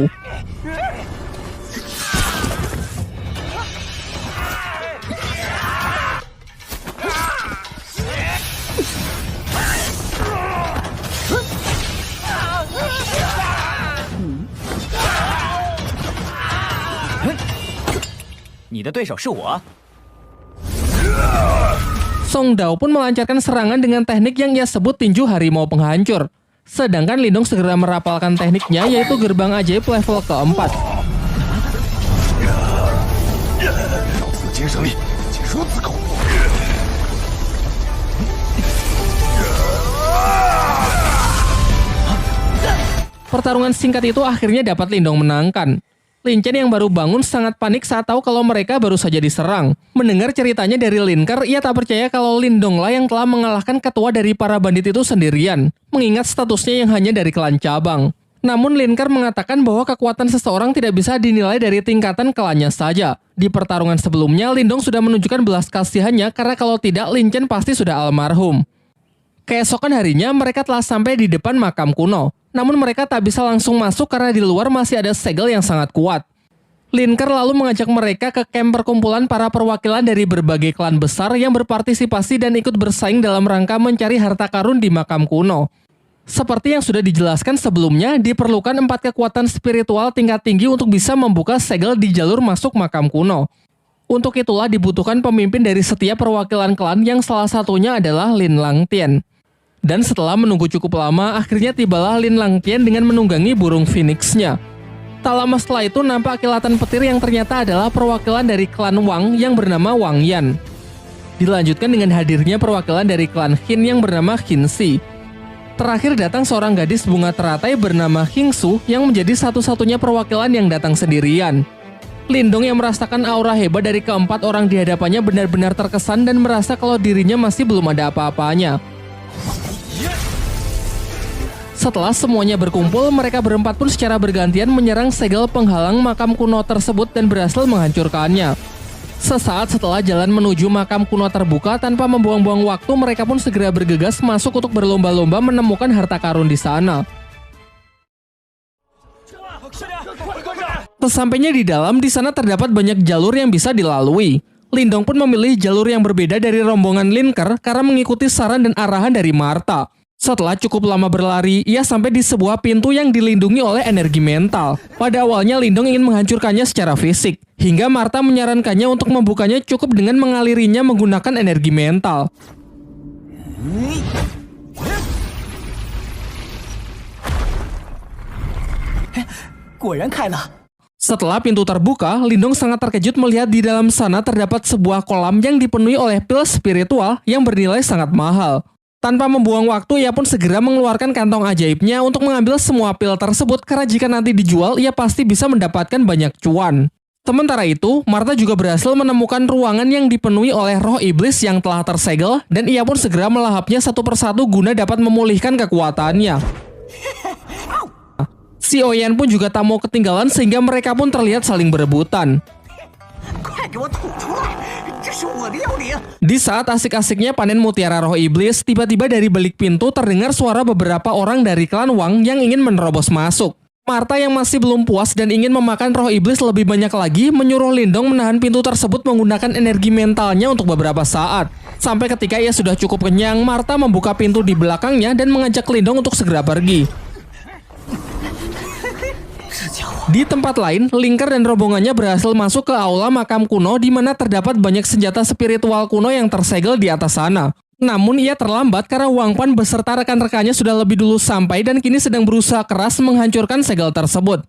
Song Dao pun melancarkan serangan dengan teknik yang ia sebut tinju harimau penghancur. Sedangkan Lindong segera merapalkan tekniknya yaitu gerbang ajaib level keempat. Pertarungan singkat itu akhirnya dapat Lindong menangkan. Lin Chen yang baru bangun sangat panik saat tahu kalau mereka baru saja diserang. Mendengar ceritanya dari Lin Ker, ia tak percaya kalau Lindong lah yang telah mengalahkan ketua dari para bandit itu sendirian, mengingat statusnya yang hanya dari klan cabang. Namun Linkar mengatakan bahwa kekuatan seseorang tidak bisa dinilai dari tingkatan klannya saja. Di pertarungan sebelumnya, Lindong sudah menunjukkan belas kasihannya karena kalau tidak, Lin Chen pasti sudah almarhum. Keesokan harinya, mereka telah sampai di depan makam kuno. Namun mereka tak bisa langsung masuk karena di luar masih ada segel yang sangat kuat. Linkar lalu mengajak mereka ke kamp perkumpulan para perwakilan dari berbagai klan besar yang berpartisipasi dan ikut bersaing dalam rangka mencari harta karun di makam kuno. Seperti yang sudah dijelaskan sebelumnya, diperlukan 4 kekuatan spiritual tingkat tinggi untuk bisa membuka segel di jalur masuk makam kuno. Untuk itulah dibutuhkan pemimpin dari setiap perwakilan klan yang salah satunya adalah Lin Langtian. Dan setelah menunggu cukup lama, akhirnya tibalah Lin Langtian dengan menunggangi burung phoenix-nya. Tak lama setelah itu nampak kilatan petir yang ternyata adalah perwakilan dari klan Wang yang bernama Wang Yan. Dilanjutkan dengan hadirnya perwakilan dari klan Qin yang bernama Qin Shi. Terakhir datang seorang gadis bunga teratai bernama Hing Su yang menjadi satu-satunya perwakilan yang datang sendirian. Lindong yang merasakan aura hebat dari keempat orang di hadapannya benar-benar terkesan dan merasa kalau dirinya masih belum ada apa-apanya. Setelah semuanya berkumpul, mereka berempat pun secara bergantian menyerang segel penghalang makam kuno tersebut dan berhasil menghancurkannya. Sesaat setelah jalan menuju makam kuno terbuka, tanpa membuang-buang waktu, mereka pun segera bergegas masuk untuk berlomba-lomba menemukan harta karun di sana. Sesampainya di dalam, di sana terdapat banyak jalur yang bisa dilalui. Lindong pun memilih jalur yang berbeda dari rombongan Linkar karena mengikuti saran dan arahan dari Martha. Setelah cukup lama berlari, ia sampai di sebuah pintu yang dilindungi oleh energi mental. Pada awalnya Lindong ingin menghancurkannya secara fisik, hingga Martha menyarankannya untuk membukanya cukup dengan mengalirinya menggunakan energi mental. Setelah pintu terbuka, Lindong sangat terkejut melihat di dalam sana terdapat sebuah kolam yang dipenuhi oleh pil spiritual yang bernilai sangat mahal. Tanpa membuang waktu, ia pun segera mengeluarkan kantong ajaibnya untuk mengambil semua pil tersebut karena jika nanti dijual, ia pasti bisa mendapatkan banyak cuan. Sementara itu, Martha juga berhasil menemukan ruangan yang dipenuhi oleh roh iblis yang telah tersegel dan ia pun segera melahapnya satu persatu guna dapat memulihkan kekuatannya. Si Oyan pun juga tak mau ketinggalan sehingga mereka pun terlihat saling berebutan. Di saat asik-asiknya panen mutiara roh iblis, tiba-tiba dari balik pintu terdengar suara beberapa orang dari klan Wang yang ingin menerobos masuk. Martha yang masih belum puas dan ingin memakan roh iblis lebih banyak lagi, menyuruh Lindong menahan pintu tersebut menggunakan energi mentalnya untuk beberapa saat. Sampai ketika ia sudah cukup kenyang, Martha membuka pintu di belakangnya dan mengajak Lindong untuk segera pergi. Di tempat lain, Linkar dan rombongannya berhasil masuk ke aula makam kuno di mana terdapat banyak senjata spiritual kuno yang tersegel di atas sana. Namun ia terlambat karena Wang Pan beserta rekan-rekannya sudah lebih dulu sampai dan kini sedang berusaha keras menghancurkan segel tersebut.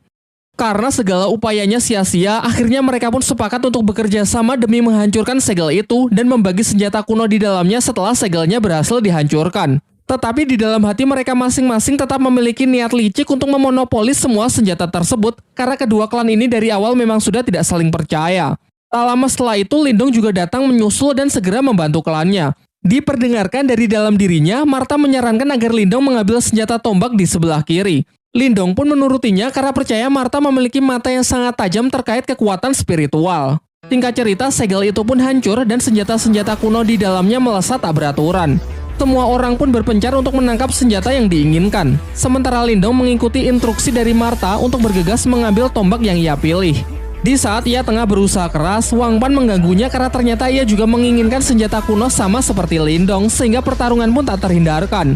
Karena segala upayanya sia-sia, akhirnya mereka pun sepakat untuk bekerja sama demi menghancurkan segel itu dan membagi senjata kuno di dalamnya setelah segelnya berhasil dihancurkan. Tetapi di dalam hati mereka masing-masing tetap memiliki niat licik untuk memonopoli semua senjata tersebut karena kedua klan ini dari awal memang sudah tidak saling percaya. Tak lama setelah itu Lindong juga datang menyusul dan segera membantu klannya. Diperdengarkan dari dalam dirinya, Martha menyarankan agar Lindong mengambil senjata tombak di sebelah kiri. Lindong pun menurutinya karena percaya Martha memiliki mata yang sangat tajam terkait kekuatan spiritual. Singkat cerita, segel itu pun hancur dan senjata-senjata kuno di dalamnya melesat tak beraturan. Semua orang pun berpencar untuk menangkap senjata yang diinginkan. Sementara Lindong mengikuti instruksi dari Martha untuk bergegas mengambil tombak yang ia pilih. Di saat ia tengah berusaha keras, Wang Pan mengganggunya karena ternyata ia juga menginginkan senjata kuno sama seperti Lindong, sehingga pertarungan pun tak terhindarkan.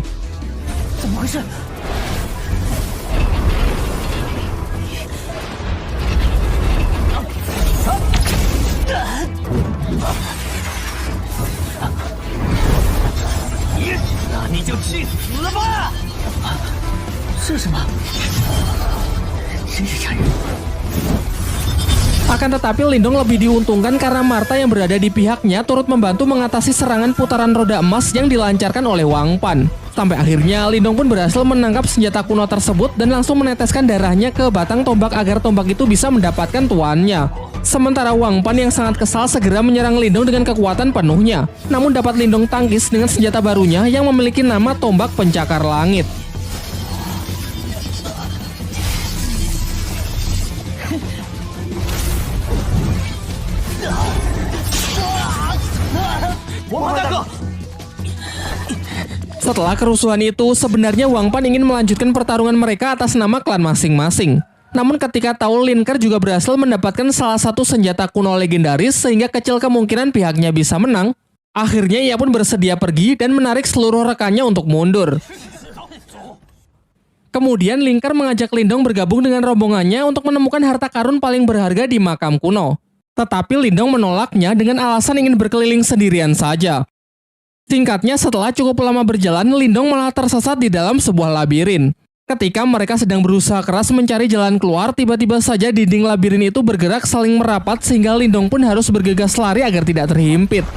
Akan tetapi Lindong lebih diuntungkan karena Martha yang berada di pihaknya turut membantu mengatasi serangan putaran roda emas yang dilancarkan oleh Wang Pan. Sampai akhirnya Lindong pun berhasil menangkap senjata kuno tersebut dan langsung meneteskan darahnya ke batang tombak agar tombak itu bisa mendapatkan tuannya. Sementara Wang Pan yang sangat kesal segera menyerang Lindong dengan kekuatan penuhnya. Namun dapat Lindong tangkis dengan senjata barunya yang memiliki nama tombak pencakar langit. Setelah kerusuhan itu, sebenarnya Wang Pan ingin melanjutkan pertarungan mereka atas nama klan masing-masing. Namun ketika tahu Lin Ke juga berhasil mendapatkan salah satu senjata kuno legendaris sehingga kecil kemungkinan pihaknya bisa menang, akhirnya ia pun bersedia pergi dan menarik seluruh rekannya untuk mundur. Kemudian Lin Ke mengajak Lindong bergabung dengan rombongannya untuk menemukan harta karun paling berharga di makam kuno. Tetapi Lindong menolaknya dengan alasan ingin berkeliling sendirian saja. Singkatnya, setelah cukup lama berjalan, Lindong malah tersesat di dalam sebuah labirin. Ketika mereka sedang berusaha keras mencari jalan keluar, tiba-tiba saja dinding labirin itu bergerak saling merapat sehingga Lindong pun harus bergegas lari agar tidak terhimpit.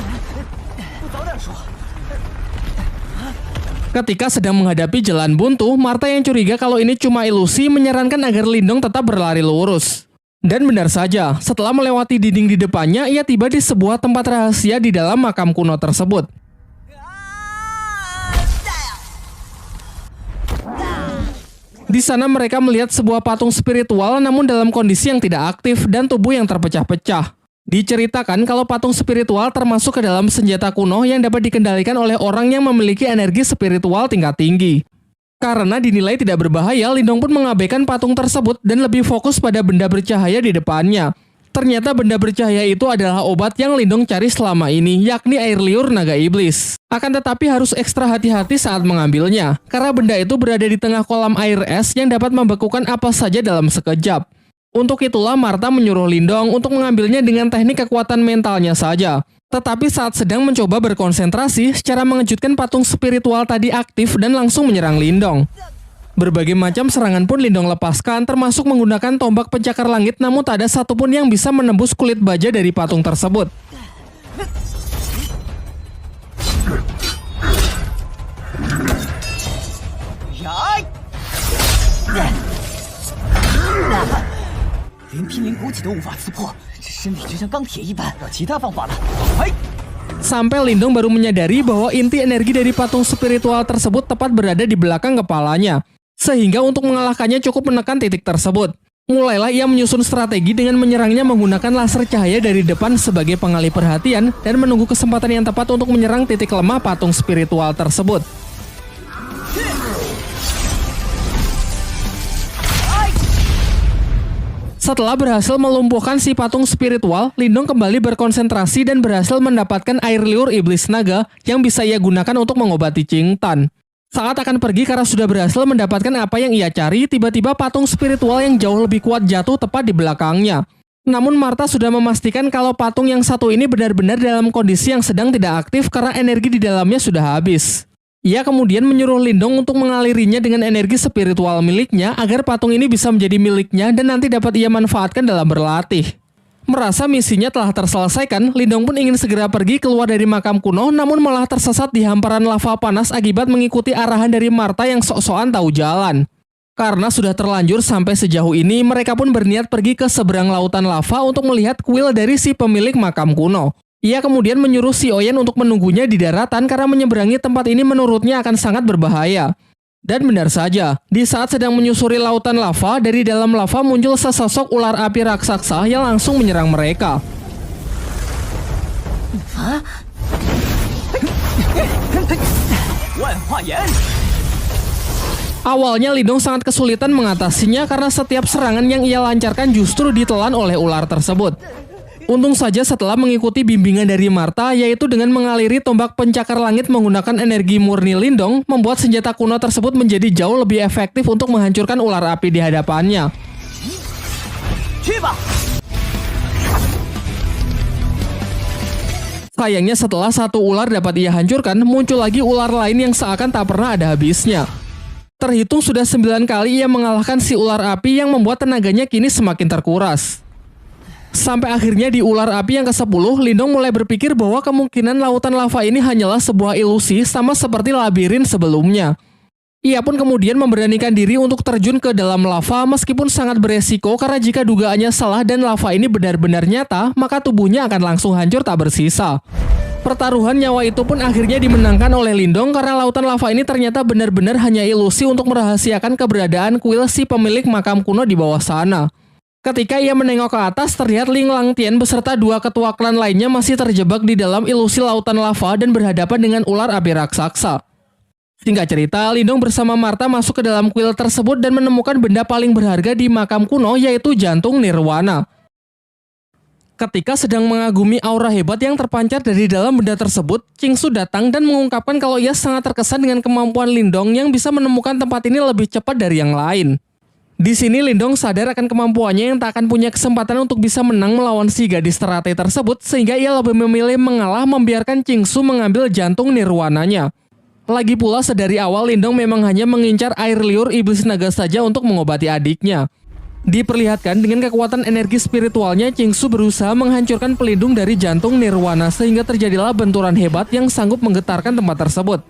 Ketika sedang menghadapi jalan buntu, Martha yang curiga kalau ini cuma ilusi menyarankan agar Lindong tetap berlari lurus. Dan benar saja, setelah melewati dinding di depannya, ia tiba di sebuah tempat rahasia di dalam makam kuno tersebut. Di sana mereka melihat sebuah patung spiritual namun dalam kondisi yang tidak aktif dan tubuh yang terpecah-pecah. Diceritakan kalau patung spiritual termasuk ke dalam senjata kuno yang dapat dikendalikan oleh orang yang memiliki energi spiritual tingkat tinggi. Karena dinilai tidak berbahaya, Lindong pun mengabaikan patung tersebut dan lebih fokus pada benda bercahaya di depannya. Ternyata benda bercahaya itu adalah obat yang Lindong cari selama ini, yakni air liur naga iblis. Akan tetapi harus ekstra hati-hati saat mengambilnya, karena benda itu berada di tengah kolam air es yang dapat membekukan apa saja dalam sekejap. Untuk itulah Martha menyuruh Lindong untuk mengambilnya dengan teknik kekuatan mentalnya saja. Tetapi saat sedang mencoba berkonsentrasi, secara mengejutkan patung spiritual tadi aktif dan langsung menyerang Lindong. Berbagai macam serangan pun Lindong lepaskan, termasuk menggunakan tombak pencakar langit, namun tak ada satupun yang bisa menembus kulit baja dari patung tersebut. Sampai Lindong baru menyadari bahwa inti energi dari patung spiritual tersebut tepat berada di belakang kepalanya. Sehingga untuk mengalahkannya cukup menekan titik tersebut. Mulailah ia menyusun strategi dengan menyerangnya menggunakan laser cahaya dari depan sebagai pengalih perhatian dan menunggu kesempatan yang tepat untuk menyerang titik lemah patung spiritual tersebut. Setelah berhasil melumpuhkan si patung spiritual, Lindong kembali berkonsentrasi dan berhasil mendapatkan air liur iblis naga yang bisa ia gunakan untuk mengobati Ching Tan. Saat akan pergi karena sudah berhasil mendapatkan apa yang ia cari, tiba-tiba patung spiritual yang jauh lebih kuat jatuh tepat di belakangnya. Namun Martha sudah memastikan kalau patung yang satu ini benar-benar dalam kondisi yang sedang tidak aktif karena energi di dalamnya sudah habis. Ia kemudian menyuruh Lindong untuk mengalirinya dengan energi spiritual miliknya agar patung ini bisa menjadi miliknya dan nanti dapat ia manfaatkan dalam berlatih. Merasa misinya telah terselesaikan, Lindong pun ingin segera pergi keluar dari makam kuno namun malah tersesat di hamparan lava panas akibat mengikuti arahan dari Martha yang sok-sokan tahu jalan. Karena sudah terlanjur sampai sejauh ini, mereka pun berniat pergi ke seberang lautan lava untuk melihat kuil dari si pemilik makam kuno. Ia kemudian menyuruh si Oyen untuk menunggunya di daratan karena menyeberangi tempat ini menurutnya akan sangat berbahaya. Dan benar saja, di saat sedang menyusuri lautan lava, dari dalam lava muncul sesosok ular api raksasa yang langsung menyerang mereka. Awalnya Lindong sangat kesulitan mengatasinya karena setiap serangan yang ia lancarkan justru ditelan oleh ular tersebut. Untung saja setelah mengikuti bimbingan dari Martha, yaitu dengan mengaliri tombak pencakar langit menggunakan energi murni Lindong, membuat senjata kuno tersebut menjadi jauh lebih efektif untuk menghancurkan ular api di hadapannya. Sayangnya setelah satu ular dapat ia hancurkan, muncul lagi ular lain yang seakan tak pernah ada habisnya. Terhitung sudah 9 kali ia mengalahkan si ular api yang membuat tenaganya kini semakin terkuras. Sampai akhirnya di ular api yang ke-10, Lindong mulai berpikir bahwa kemungkinan lautan lava ini hanyalah sebuah ilusi sama seperti labirin sebelumnya. Ia pun kemudian memberanikan diri untuk terjun ke dalam lava meskipun sangat beresiko karena jika dugaannya salah dan lava ini benar-benar nyata, maka tubuhnya akan langsung hancur tak bersisa. Pertaruhan nyawa itu pun akhirnya dimenangkan oleh Lindong karena lautan lava ini ternyata benar-benar hanya ilusi untuk merahasiakan keberadaan kuil si pemilik makam kuno di bawah sana. Ketika ia menengok ke atas, terlihat Ling Langtian beserta 2 ketua klan lainnya masih terjebak di dalam ilusi lautan lava dan berhadapan dengan ular api raksasa. Singkat cerita, Lindong bersama Martha masuk ke dalam kuil tersebut dan menemukan benda paling berharga di makam kuno, yaitu jantung nirwana. Ketika sedang mengagumi aura hebat yang terpancar dari dalam benda tersebut, Qingsu datang dan mengungkapkan kalau ia sangat terkesan dengan kemampuan Lindong yang bisa menemukan tempat ini lebih cepat dari yang lain. Di sini Lindong sadar akan kemampuannya yang tak akan punya kesempatan untuk bisa menang melawan si gadis teratai tersebut, sehingga ia lebih memilih mengalah membiarkan Qingsu mengambil jantung nirwananya. Lagi pula sedari awal Lindong memang hanya mengincar air liur iblis naga saja untuk mengobati adiknya. Diperlihatkan dengan kekuatan energi spiritualnya, Qingsu berusaha menghancurkan pelindung dari jantung nirwana sehingga terjadilah benturan hebat yang sanggup menggetarkan tempat tersebut.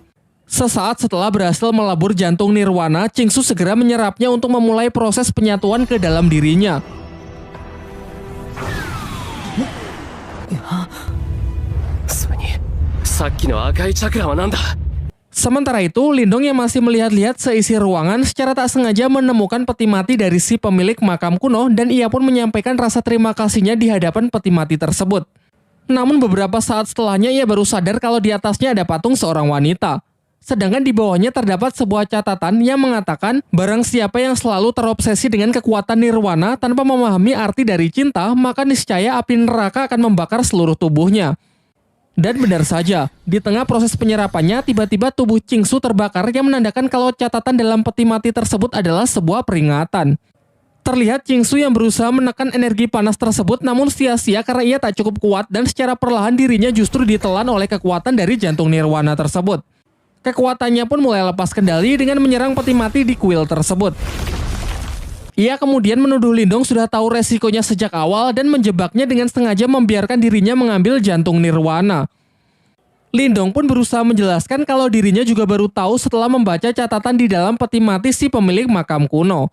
Sesaat setelah berhasil melabur jantung nirwana, Qingsu segera menyerapnya untuk memulai proses penyatuan ke dalam dirinya. Sementara itu, Lindong yang masih melihat-lihat seisi ruangan secara tak sengaja menemukan peti mati dari si pemilik makam kuno dan ia pun menyampaikan rasa terima kasihnya di hadapan peti mati tersebut. Namun beberapa saat setelahnya ia baru sadar kalau di atasnya ada patung seorang wanita. Sedangkan di bawahnya terdapat sebuah catatan yang mengatakan barang siapa yang selalu terobsesi dengan kekuatan nirwana tanpa memahami arti dari cinta, maka niscaya api neraka akan membakar seluruh tubuhnya. Dan benar saja, di tengah proses penyerapannya, tiba-tiba tubuh Qingsu terbakar yang menandakan kalau catatan dalam peti mati tersebut adalah sebuah peringatan. Terlihat Qingsu yang berusaha menekan energi panas tersebut namun sia-sia karena ia tak cukup kuat dan secara perlahan dirinya justru ditelan oleh kekuatan dari jantung nirwana tersebut. Kekuatannya pun mulai lepas kendali dengan menyerang peti mati di kuil tersebut. Ia kemudian menuduh Lindong sudah tahu resikonya sejak awal dan menjebaknya dengan sengaja membiarkan dirinya mengambil jantung nirwana. Lindong pun berusaha menjelaskan kalau dirinya juga baru tahu setelah membaca catatan di dalam peti mati si pemilik makam kuno.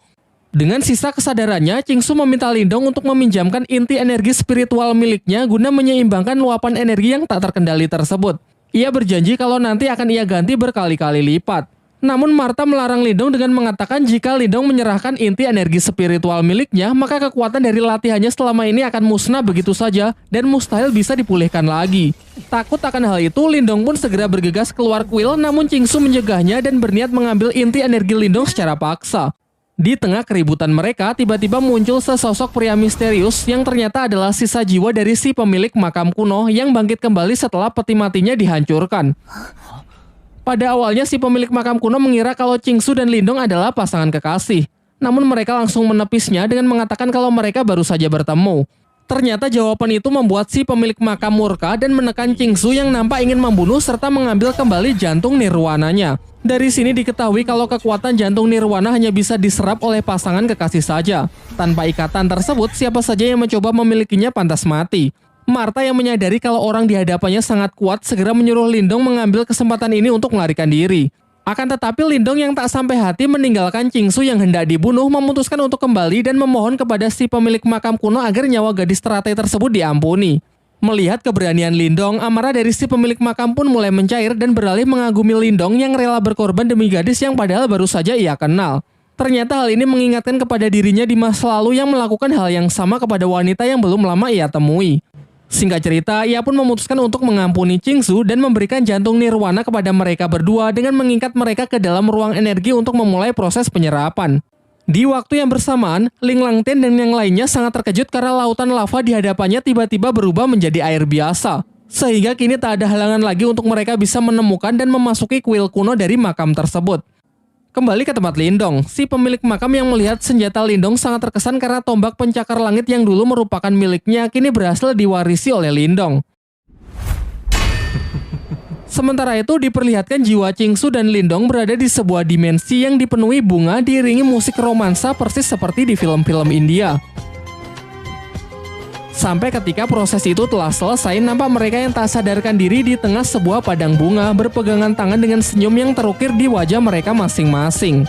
Dengan sisa kesadarannya, Qingsu meminta Lindong untuk meminjamkan inti energi spiritual miliknya guna menyeimbangkan luapan energi yang tak terkendali tersebut. Ia berjanji kalau nanti akan ia ganti berkali-kali lipat. Namun Martha melarang Lindong dengan mengatakan jika Lindong menyerahkan inti energi spiritual miliknya, maka kekuatan dari latihannya selama ini akan musnah begitu saja dan mustahil bisa dipulihkan lagi. Takut akan hal itu, Lindong pun segera bergegas keluar kuil, namun Qingsu mencegahnya dan berniat mengambil inti energi Lindong secara paksa. Di tengah keributan mereka, tiba-tiba muncul sesosok pria misterius yang ternyata adalah sisa jiwa dari si pemilik makam kuno yang bangkit kembali setelah peti matinya dihancurkan. Pada awalnya si pemilik makam kuno mengira kalau Qingsu dan Lindong adalah pasangan kekasih. Namun mereka langsung menepisnya dengan mengatakan kalau mereka baru saja bertemu. Ternyata jawaban itu membuat si pemilik makam murka dan menekan Qingsu yang nampak ingin membunuh serta mengambil kembali jantung nirwananya. Dari sini diketahui kalau kekuatan jantung nirwana hanya bisa diserap oleh pasangan kekasih saja. Tanpa ikatan tersebut, siapa saja yang mencoba memilikinya pantas mati. Martha yang menyadari kalau orang di hadapannya sangat kuat segera menyuruh Lindong mengambil kesempatan ini untuk melarikan diri. Akan tetapi Lindong yang tak sampai hati meninggalkan Qingsu yang hendak dibunuh memutuskan untuk kembali dan memohon kepada si pemilik makam kuno agar nyawa gadis teratai tersebut diampuni. Melihat keberanian Lindong, amarah dari si pemilik makam pun mulai mencair dan beralih mengagumi Lindong yang rela berkorban demi gadis yang padahal baru saja ia kenal. Ternyata hal ini mengingatkan kepada dirinya di masa lalu yang melakukan hal yang sama kepada wanita yang belum lama ia temui. Singkat cerita, ia pun memutuskan untuk mengampuni Qingsu dan memberikan jantung nirwana kepada mereka berdua dengan mengikat mereka ke dalam ruang energi untuk memulai proses penyerapan. Di waktu yang bersamaan, Ling Langtian dan yang lainnya sangat terkejut karena lautan lava di hadapannya tiba-tiba berubah menjadi air biasa. Sehingga kini tak ada halangan lagi untuk mereka bisa menemukan dan memasuki kuil kuno dari makam tersebut. Kembali ke tempat Lindong, si pemilik makam yang melihat senjata Lindong sangat terkesan karena tombak pencakar langit yang dulu merupakan miliknya kini berhasil diwarisi oleh Lindong. Sementara itu diperlihatkan jiwa Qingsu dan Lindong berada di sebuah dimensi yang dipenuhi bunga diiringi musik romansa persis seperti di film-film India. Sampai ketika proses itu telah selesai, nampak mereka yang tak sadarkan diri di tengah sebuah padang bunga berpegangan tangan dengan senyum yang terukir di wajah mereka masing-masing.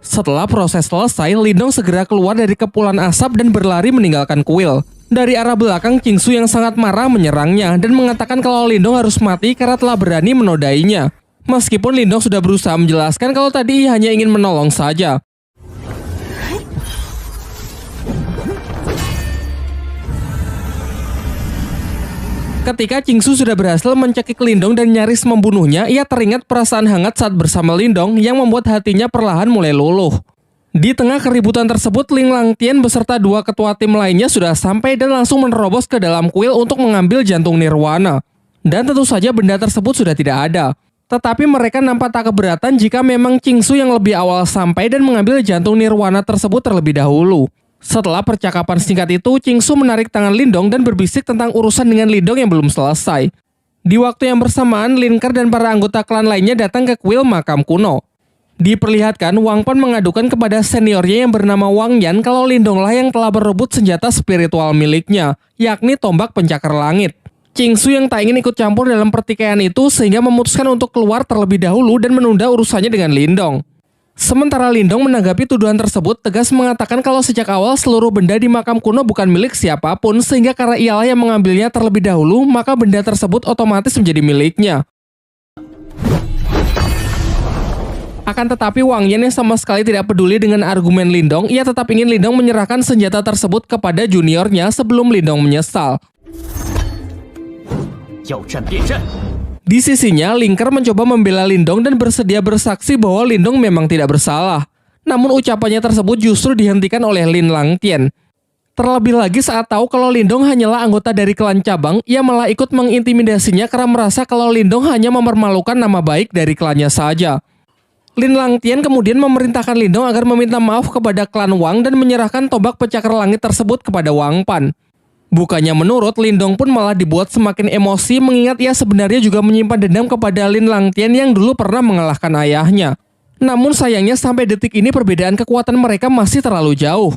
Setelah proses selesai, Lindong segera keluar dari kepulan asap dan berlari meninggalkan kuil. Dari arah belakang, Qingsu yang sangat marah menyerangnya dan mengatakan kalau Lindong harus mati karena telah berani menodainya. Meskipun Lindong sudah berusaha menjelaskan kalau tadi hanya ingin menolong saja. Ketika Qingsu sudah berhasil mencekik Lindong dan nyaris membunuhnya, ia teringat perasaan hangat saat bersama Lindong yang membuat hatinya perlahan mulai luluh. Di tengah keributan tersebut, Ling Langtian beserta dua ketua tim lainnya sudah sampai dan langsung menerobos ke dalam kuil untuk mengambil jantung nirwana. Dan tentu saja benda tersebut sudah tidak ada. Tetapi mereka nampak tak keberatan jika memang Qingsu yang lebih awal sampai dan mengambil jantung nirwana tersebut terlebih dahulu. Setelah percakapan singkat itu, Qingsu menarik tangan Lindong dan berbisik tentang urusan dengan Lindong yang belum selesai. Di waktu yang bersamaan, Lin Ke dan para anggota klan lainnya datang ke kuil makam kuno. Diperlihatkan, Wang Pan mengadukan kepada seniornya yang bernama Wang Yan kalau Lindonglah yang telah berebut senjata spiritual miliknya, yakni tombak pencakar langit. Qingsu yang tak ingin ikut campur dalam pertikaian itu sehingga memutuskan untuk keluar terlebih dahulu dan menunda urusannya dengan Lindong. Sementara Lindong menanggapi tuduhan tersebut tegas mengatakan kalau sejak awal seluruh benda di makam kuno bukan milik siapapun sehingga karena ialah yang mengambilnya terlebih dahulu maka benda tersebut otomatis menjadi miliknya. Akan tetapi Wang Yan yang sama sekali tidak peduli dengan argumen Lindong, ia tetap ingin Lindong menyerahkan senjata tersebut kepada juniornya sebelum Lindong menyesal. Di sisinya, Ling Ke mencoba membela Lindong dan bersedia bersaksi bahwa Lindong memang tidak bersalah. Namun ucapannya tersebut justru dihentikan oleh Lin Langtian. Terlebih lagi saat tahu kalau Lindong hanyalah anggota dari klan cabang, ia malah ikut mengintimidasinya karena merasa kalau Lindong hanya mempermalukan nama baik dari klannya saja. Lin Langtian kemudian memerintahkan Lindong agar meminta maaf kepada klan Wang dan menyerahkan tombak pencakar langit tersebut kepada Wang Pan. Bukannya menurut, Lindong pun malah dibuat semakin emosi mengingat ia sebenarnya juga menyimpan dendam kepada Lin Langtian yang dulu pernah mengalahkan ayahnya. Namun sayangnya sampai detik ini perbedaan kekuatan mereka masih terlalu jauh.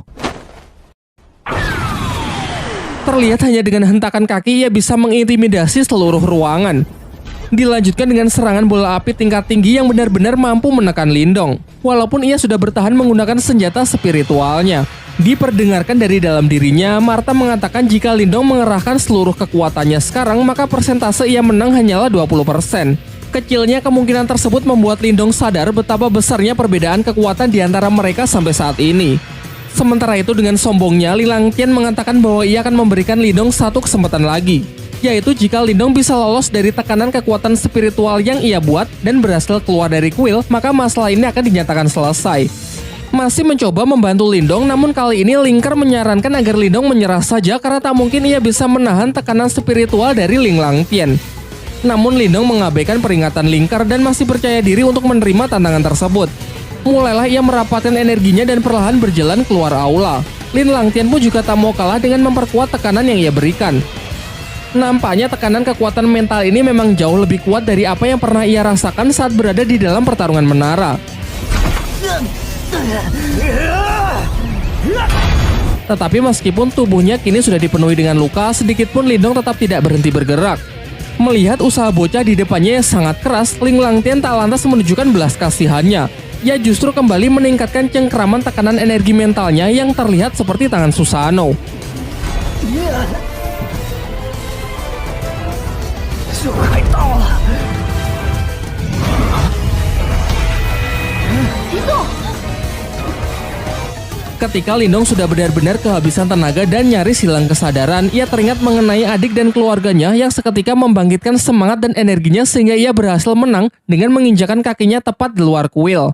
Terlihat hanya dengan hentakan kaki ia bisa mengintimidasi seluruh ruangan. Dilanjutkan dengan serangan bola api tingkat tinggi yang benar-benar mampu menekan Lindong. Walaupun ia sudah bertahan menggunakan senjata spiritualnya. Diperdengarkan dari dalam dirinya, Martha mengatakan jika Lindong mengerahkan seluruh kekuatannya sekarang, maka persentase ia menang hanyalah 20%. Kecilnya kemungkinan tersebut membuat Lindong sadar betapa besarnya perbedaan kekuatan di antara mereka sampai saat ini. Sementara itu dengan sombongnya, Ling Langtian mengatakan bahwa ia akan memberikan Lindong satu kesempatan lagi. Yaitu jika Lindong bisa lolos dari tekanan kekuatan spiritual yang ia buat dan berhasil keluar dari kuil, maka masalah ini akan dinyatakan selesai. Masih mencoba membantu Lindong, namun kali ini Ling Ke menyarankan agar Lindong menyerah saja karena tak mungkin ia bisa menahan tekanan spiritual dari Ling Langtian. Namun Lindong mengabaikan peringatan Ling Ke dan masih percaya diri untuk menerima tantangan tersebut. Mulailah ia merapatkan energinya dan perlahan berjalan keluar aula. Lin Langtian pun juga tak mau kalah dengan memperkuat tekanan yang ia berikan. Nampaknya tekanan kekuatan mental ini memang jauh lebih kuat dari apa yang pernah ia rasakan saat berada di dalam pertarungan menara. Tetapi meskipun tubuhnya kini sudah dipenuhi dengan luka, sedikitpun Lindong tetap tidak berhenti bergerak. Melihat usaha bocah di depannya yang sangat keras, Ling Langtian tak lantas menunjukkan belas kasihannya. Ia justru kembali meningkatkan cengkraman tekanan energi mentalnya yang terlihat seperti tangan Susanoo. Ketika Lindong sudah benar-benar kehabisan tenaga dan nyaris hilang kesadaran, ia teringat mengenai adik dan keluarganya yang seketika membangkitkan semangat dan energinya sehingga ia berhasil menang dengan menginjakan kakinya tepat di luar kuil.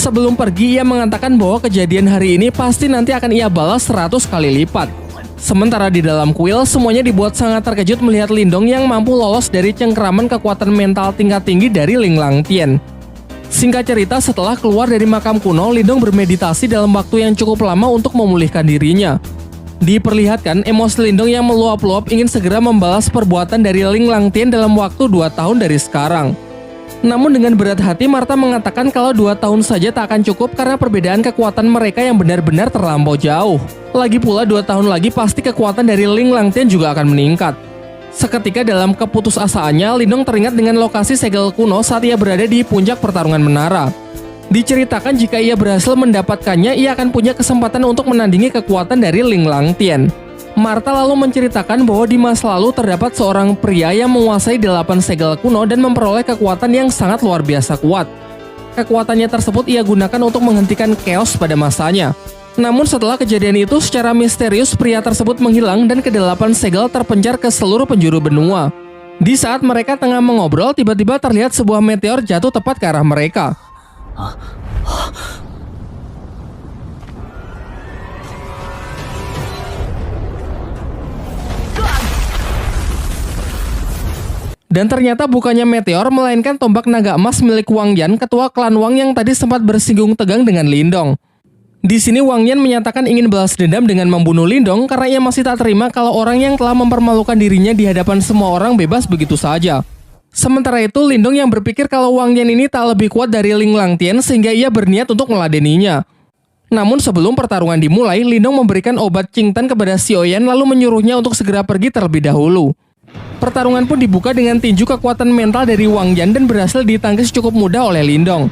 Sebelum pergi, ia mengatakan bahwa kejadian hari ini pasti nanti akan ia balas 100 kali lipat. Sementara di dalam kuil, semuanya dibuat sangat terkejut melihat Lindong yang mampu lolos dari cengkraman kekuatan mental tingkat tinggi dari Ling Langtian. Singkat cerita, setelah keluar dari makam kuno, Lindong bermeditasi dalam waktu yang cukup lama untuk memulihkan dirinya. Diperlihatkan, emosi Lindong yang meluap-luap ingin segera membalas perbuatan dari Ling Langtian dalam waktu 2 tahun dari sekarang. Namun dengan berat hati, Martha mengatakan kalau 2 tahun saja tak akan cukup karena perbedaan kekuatan mereka yang benar-benar terlampau jauh. Lagi pula 2 tahun lagi pasti kekuatan dari Ling Langtian juga akan meningkat. Seketika dalam keputusasaannya, Lindong teringat dengan lokasi segel kuno saat ia berada di puncak pertarungan menara. Diceritakan jika ia berhasil mendapatkannya, ia akan punya kesempatan untuk menandingi kekuatan dari Ling Langtian. Martha lalu menceritakan bahwa di masa lalu terdapat seorang pria yang menguasai 8 segel kuno dan memperoleh kekuatan yang sangat luar biasa kuat. Kekuatannya tersebut ia gunakan untuk menghentikan chaos pada masanya. Namun setelah kejadian itu, secara misterius pria tersebut menghilang dan ke-8 segel terpencar ke seluruh penjuru benua. Di saat mereka tengah mengobrol, tiba-tiba terlihat sebuah meteor jatuh tepat ke arah mereka. Dan ternyata bukannya meteor, melainkan tombak naga emas milik Wang Yan, ketua klan Wang yang tadi sempat bersinggung tegang dengan Lindong. Di sini Wang Yan menyatakan ingin balas dendam dengan membunuh Lindong karena ia masih tak terima kalau orang yang telah mempermalukan dirinya di hadapan semua orang bebas begitu saja. Sementara itu, Lindong yang berpikir kalau Wang Yan ini tak lebih kuat dari Ling Langtian sehingga ia berniat untuk meladeninya. Namun sebelum pertarungan dimulai, Lindong memberikan obat Qingtan kepada Xiaoyan lalu menyuruhnya untuk segera pergi terlebih dahulu. Pertarungan pun dibuka dengan tinju kekuatan mental dari Wang Yan dan berhasil ditangkis cukup mudah oleh Lindong.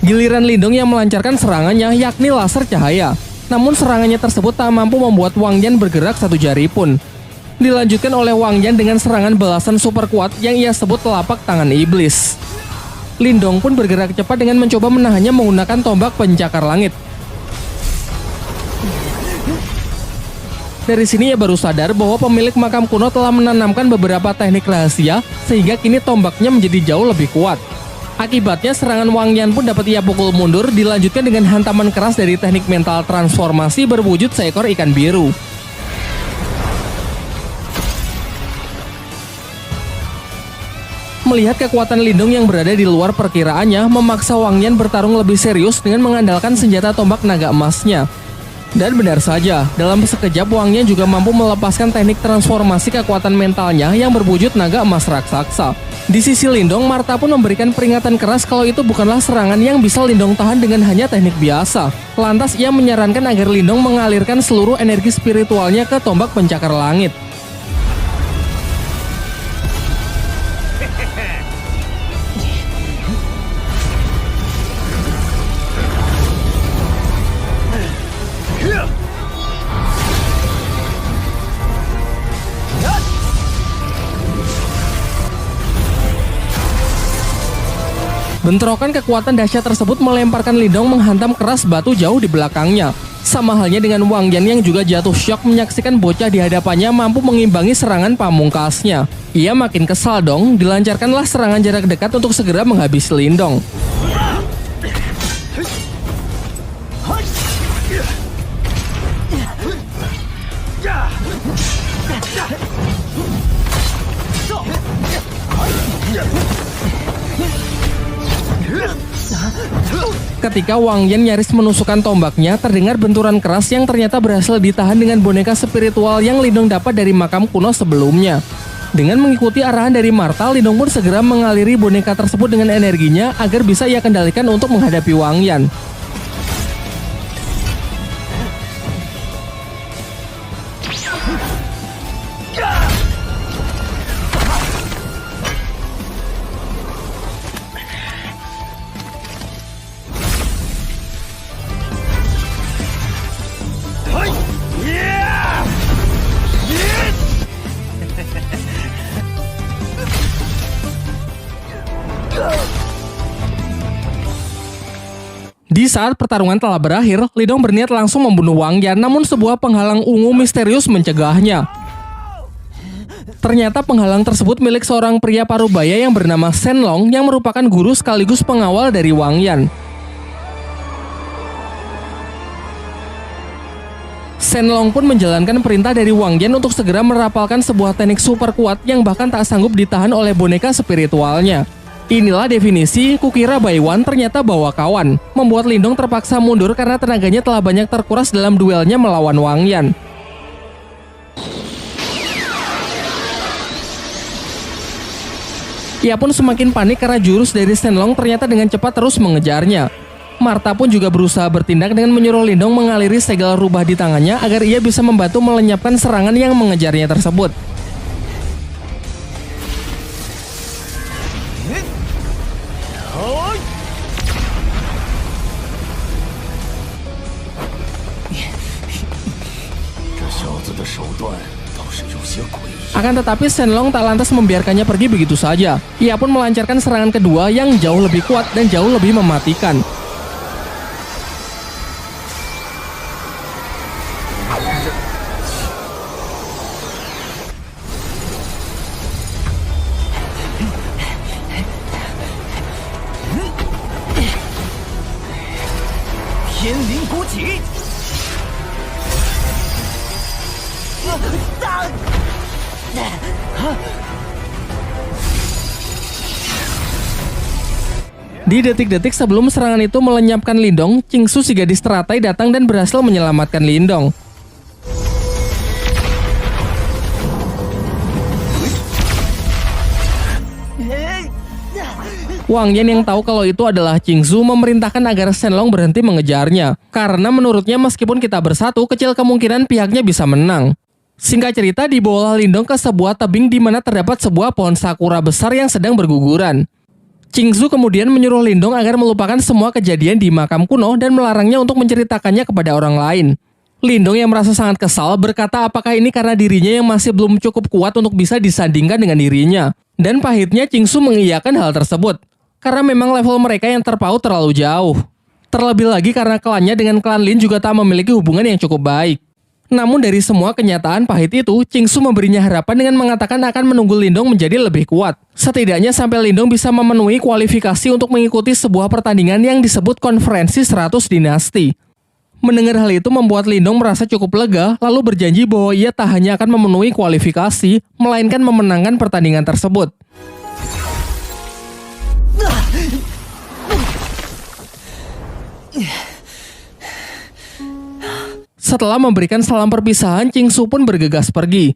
Giliran Lindong yang melancarkan serangannya, yakni laser cahaya. Namun serangannya tersebut tak mampu membuat Wang Yan bergerak satu jari pun. Dilanjutkan oleh Wang Yan dengan serangan balasan super kuat yang ia sebut telapak tangan iblis. Lindong pun bergerak cepat dengan mencoba menahannya menggunakan tombak pencakar langit. Dari sini ia baru sadar bahwa pemilik makam kuno telah menanamkan beberapa teknik rahasia sehingga kini tombaknya menjadi jauh lebih kuat. Akibatnya serangan Wang Yan pun dapat ia pukul mundur, dilanjutkan dengan hantaman keras dari teknik mental transformasi berwujud seekor ikan biru. Melihat kekuatan Lindong yang berada di luar perkiraannya, memaksa Wang Yan bertarung lebih serius dengan mengandalkan senjata tombak naga emasnya. Dan benar saja, dalam sekejap Wang Yan juga mampu melepaskan teknik transformasi kekuatan mentalnya yang berwujud naga emas raksasa. Di sisi Lindong, Martha pun memberikan peringatan keras kalau itu bukanlah serangan yang bisa Lindong tahan dengan hanya teknik biasa. Lantas ia menyarankan agar Lindong mengalirkan seluruh energi spiritualnya ke tombak pencakar langit. Bentrokan kekuatan dahsyat tersebut melemparkan Lindong menghantam keras batu jauh di belakangnya. Sama halnya dengan Wang Yan yang juga jatuh syok menyaksikan bocah di hadapannya mampu mengimbangi serangan pamungkasnya. Ia makin kesal dong, dilancarkanlah serangan jarak dekat untuk segera menghabisi Lindong. Ketika Wang Yan nyaris menusukkan tombaknya, terdengar benturan keras yang ternyata berhasil ditahan dengan boneka spiritual yang Lindong dapat dari makam kuno sebelumnya. Dengan mengikuti arahan dari Martha, Lindong pun segera mengaliri boneka tersebut dengan energinya agar bisa ia kendalikan untuk menghadapi Wang Yan. Di saat pertarungan telah berakhir, Lindong berniat langsung membunuh Wang Yan, namun sebuah penghalang ungu misterius mencegahnya. Ternyata penghalang tersebut milik seorang pria parubaya yang bernama Shen Long yang merupakan guru sekaligus pengawal dari Wang Yan. Shen Long pun menjalankan perintah dari Wang Yan untuk segera merapalkan sebuah teknik super kuat yang bahkan tak sanggup ditahan oleh boneka spiritualnya. Inilah definisi kukira Baiwan ternyata bawa kawan, membuat Lindong terpaksa mundur karena tenaganya telah banyak terkuras dalam duelnya melawan Wang Yan. Ia pun semakin panik karena jurus dari Shen Long ternyata dengan cepat terus mengejarnya. Martha pun juga berusaha bertindak dengan menyuruh Lindong mengaliri segala rubah di tangannya agar ia bisa membantu melenyapkan serangan yang mengejarnya tersebut. Akan tetapi Shenlong tak lantas membiarkannya pergi begitu saja. Ia pun melancarkan serangan kedua yang jauh lebih kuat dan jauh lebih mematikan. Di detik-detik sebelum serangan itu melenyapkan Lindong, Qingsu si gadis teratai datang dan berhasil menyelamatkan Lindong. Wang Yan yang tahu kalau itu adalah Qingsu memerintahkan agar Shenlong berhenti mengejarnya. Karena menurutnya meskipun kita bersatu, kecil kemungkinan pihaknya bisa menang. Singkat cerita, dibawalah Lindong ke sebuah tebing di mana terdapat sebuah pohon sakura besar yang sedang berguguran. Qingsu kemudian menyuruh Lindong agar melupakan semua kejadian di makam kuno dan melarangnya untuk menceritakannya kepada orang lain. Lindong yang merasa sangat kesal berkata apakah ini karena dirinya yang masih belum cukup kuat untuk bisa disandingkan dengan dirinya. Dan pahitnya Qingsu mengiyakan hal tersebut. Karena memang level mereka yang terpaut terlalu jauh. Terlebih lagi karena klannya dengan klan Lin juga tak memiliki hubungan yang cukup baik. Namun dari semua kenyataan pahit itu, Qingsu memberinya harapan dengan mengatakan akan menunggu Lindong menjadi lebih kuat. Setidaknya sampai Lindong bisa memenuhi kualifikasi untuk mengikuti sebuah pertandingan yang disebut Konferensi 100 Dinasti. Mendengar hal itu membuat Lindong merasa cukup lega, lalu berjanji bahwa ia tak hanya akan memenuhi kualifikasi, melainkan memenangkan pertandingan tersebut. Setelah memberikan salam perpisahan, Qingsu pun bergegas pergi.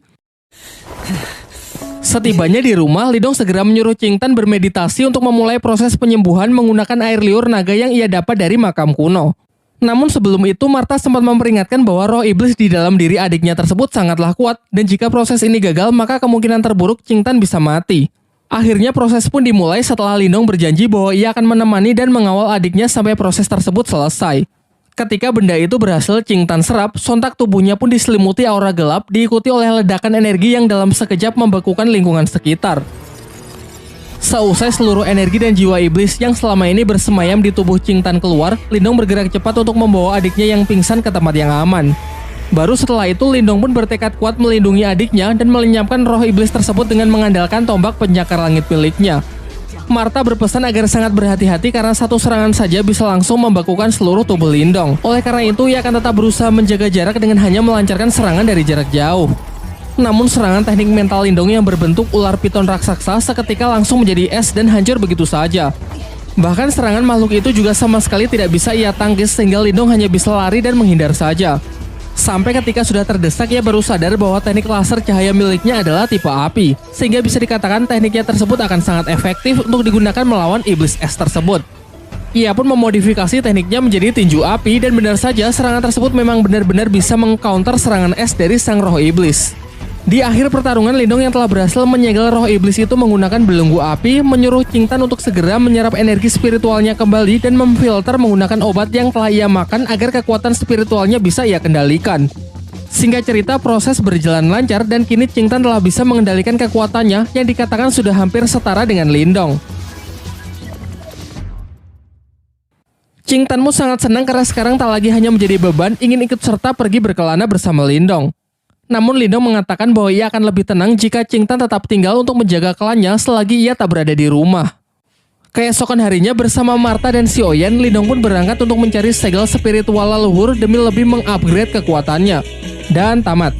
Setibanya di rumah, Lindong segera menyuruh Qingtan bermeditasi untuk memulai proses penyembuhan menggunakan air liur naga yang ia dapat dari makam kuno. Namun sebelum itu, Martha sempat memperingatkan bahwa roh iblis di dalam diri adiknya tersebut sangatlah kuat, dan jika proses ini gagal, maka kemungkinan terburuk Qingtan bisa mati. Akhirnya proses pun dimulai setelah Lindong berjanji bahwa ia akan menemani dan mengawal adiknya sampai proses tersebut selesai. Ketika benda itu berhasil Qingtan serap, sontak tubuhnya pun diselimuti aura gelap, diikuti oleh ledakan energi yang dalam sekejap membekukan lingkungan sekitar. Seusai seluruh energi dan jiwa iblis yang selama ini bersemayam di tubuh Qingtan keluar, Lindong bergerak cepat untuk membawa adiknya yang pingsan ke tempat yang aman. Baru setelah itu, Lindong pun bertekad kuat melindungi adiknya dan melenyapkan roh iblis tersebut dengan mengandalkan tombak penyakar langit miliknya. Martha berpesan agar sangat berhati-hati karena satu serangan saja bisa langsung membekukan seluruh tubuh Lindong. Oleh karena itu, ia akan tetap berusaha menjaga jarak dengan hanya melancarkan serangan dari jarak jauh. Namun serangan teknik mental Lindong yang berbentuk ular piton raksasa seketika langsung menjadi es dan hancur begitu saja. Bahkan serangan makhluk itu juga sama sekali tidak bisa ia tangkis sehingga Lindong hanya bisa lari dan menghindar saja. Sampai ketika sudah terdesak, ia baru sadar bahwa teknik laser cahaya miliknya adalah tipe api, sehingga bisa dikatakan tekniknya tersebut akan sangat efektif untuk digunakan melawan iblis es tersebut. Ia pun memodifikasi tekniknya menjadi tinju api dan benar saja serangan tersebut memang benar-benar bisa meng-counter serangan es dari sang roh iblis. Di akhir pertarungan, Lindong yang telah berhasil menyegel roh iblis itu menggunakan belenggu api, menyuruh Qingtan untuk segera menyerap energi spiritualnya kembali dan memfilter menggunakan obat yang telah ia makan agar kekuatan spiritualnya bisa ia kendalikan. Singkat cerita, proses berjalan lancar dan kini Qingtan telah bisa mengendalikan kekuatannya yang dikatakan sudah hampir setara dengan Lindong. Qingtanmu sangat senang karena sekarang tak lagi hanya menjadi beban, ingin ikut serta pergi berkelana bersama Lindong. Namun Lindong mengatakan bahwa ia akan lebih tenang jika Qingtan tetap tinggal untuk menjaga klannya selagi ia tak berada di rumah. Keesokan harinya bersama Martha dan Xiaoyan, Lindong pun berangkat untuk mencari segel spiritual leluhur demi lebih mengupgrade kekuatannya. Dan tamat.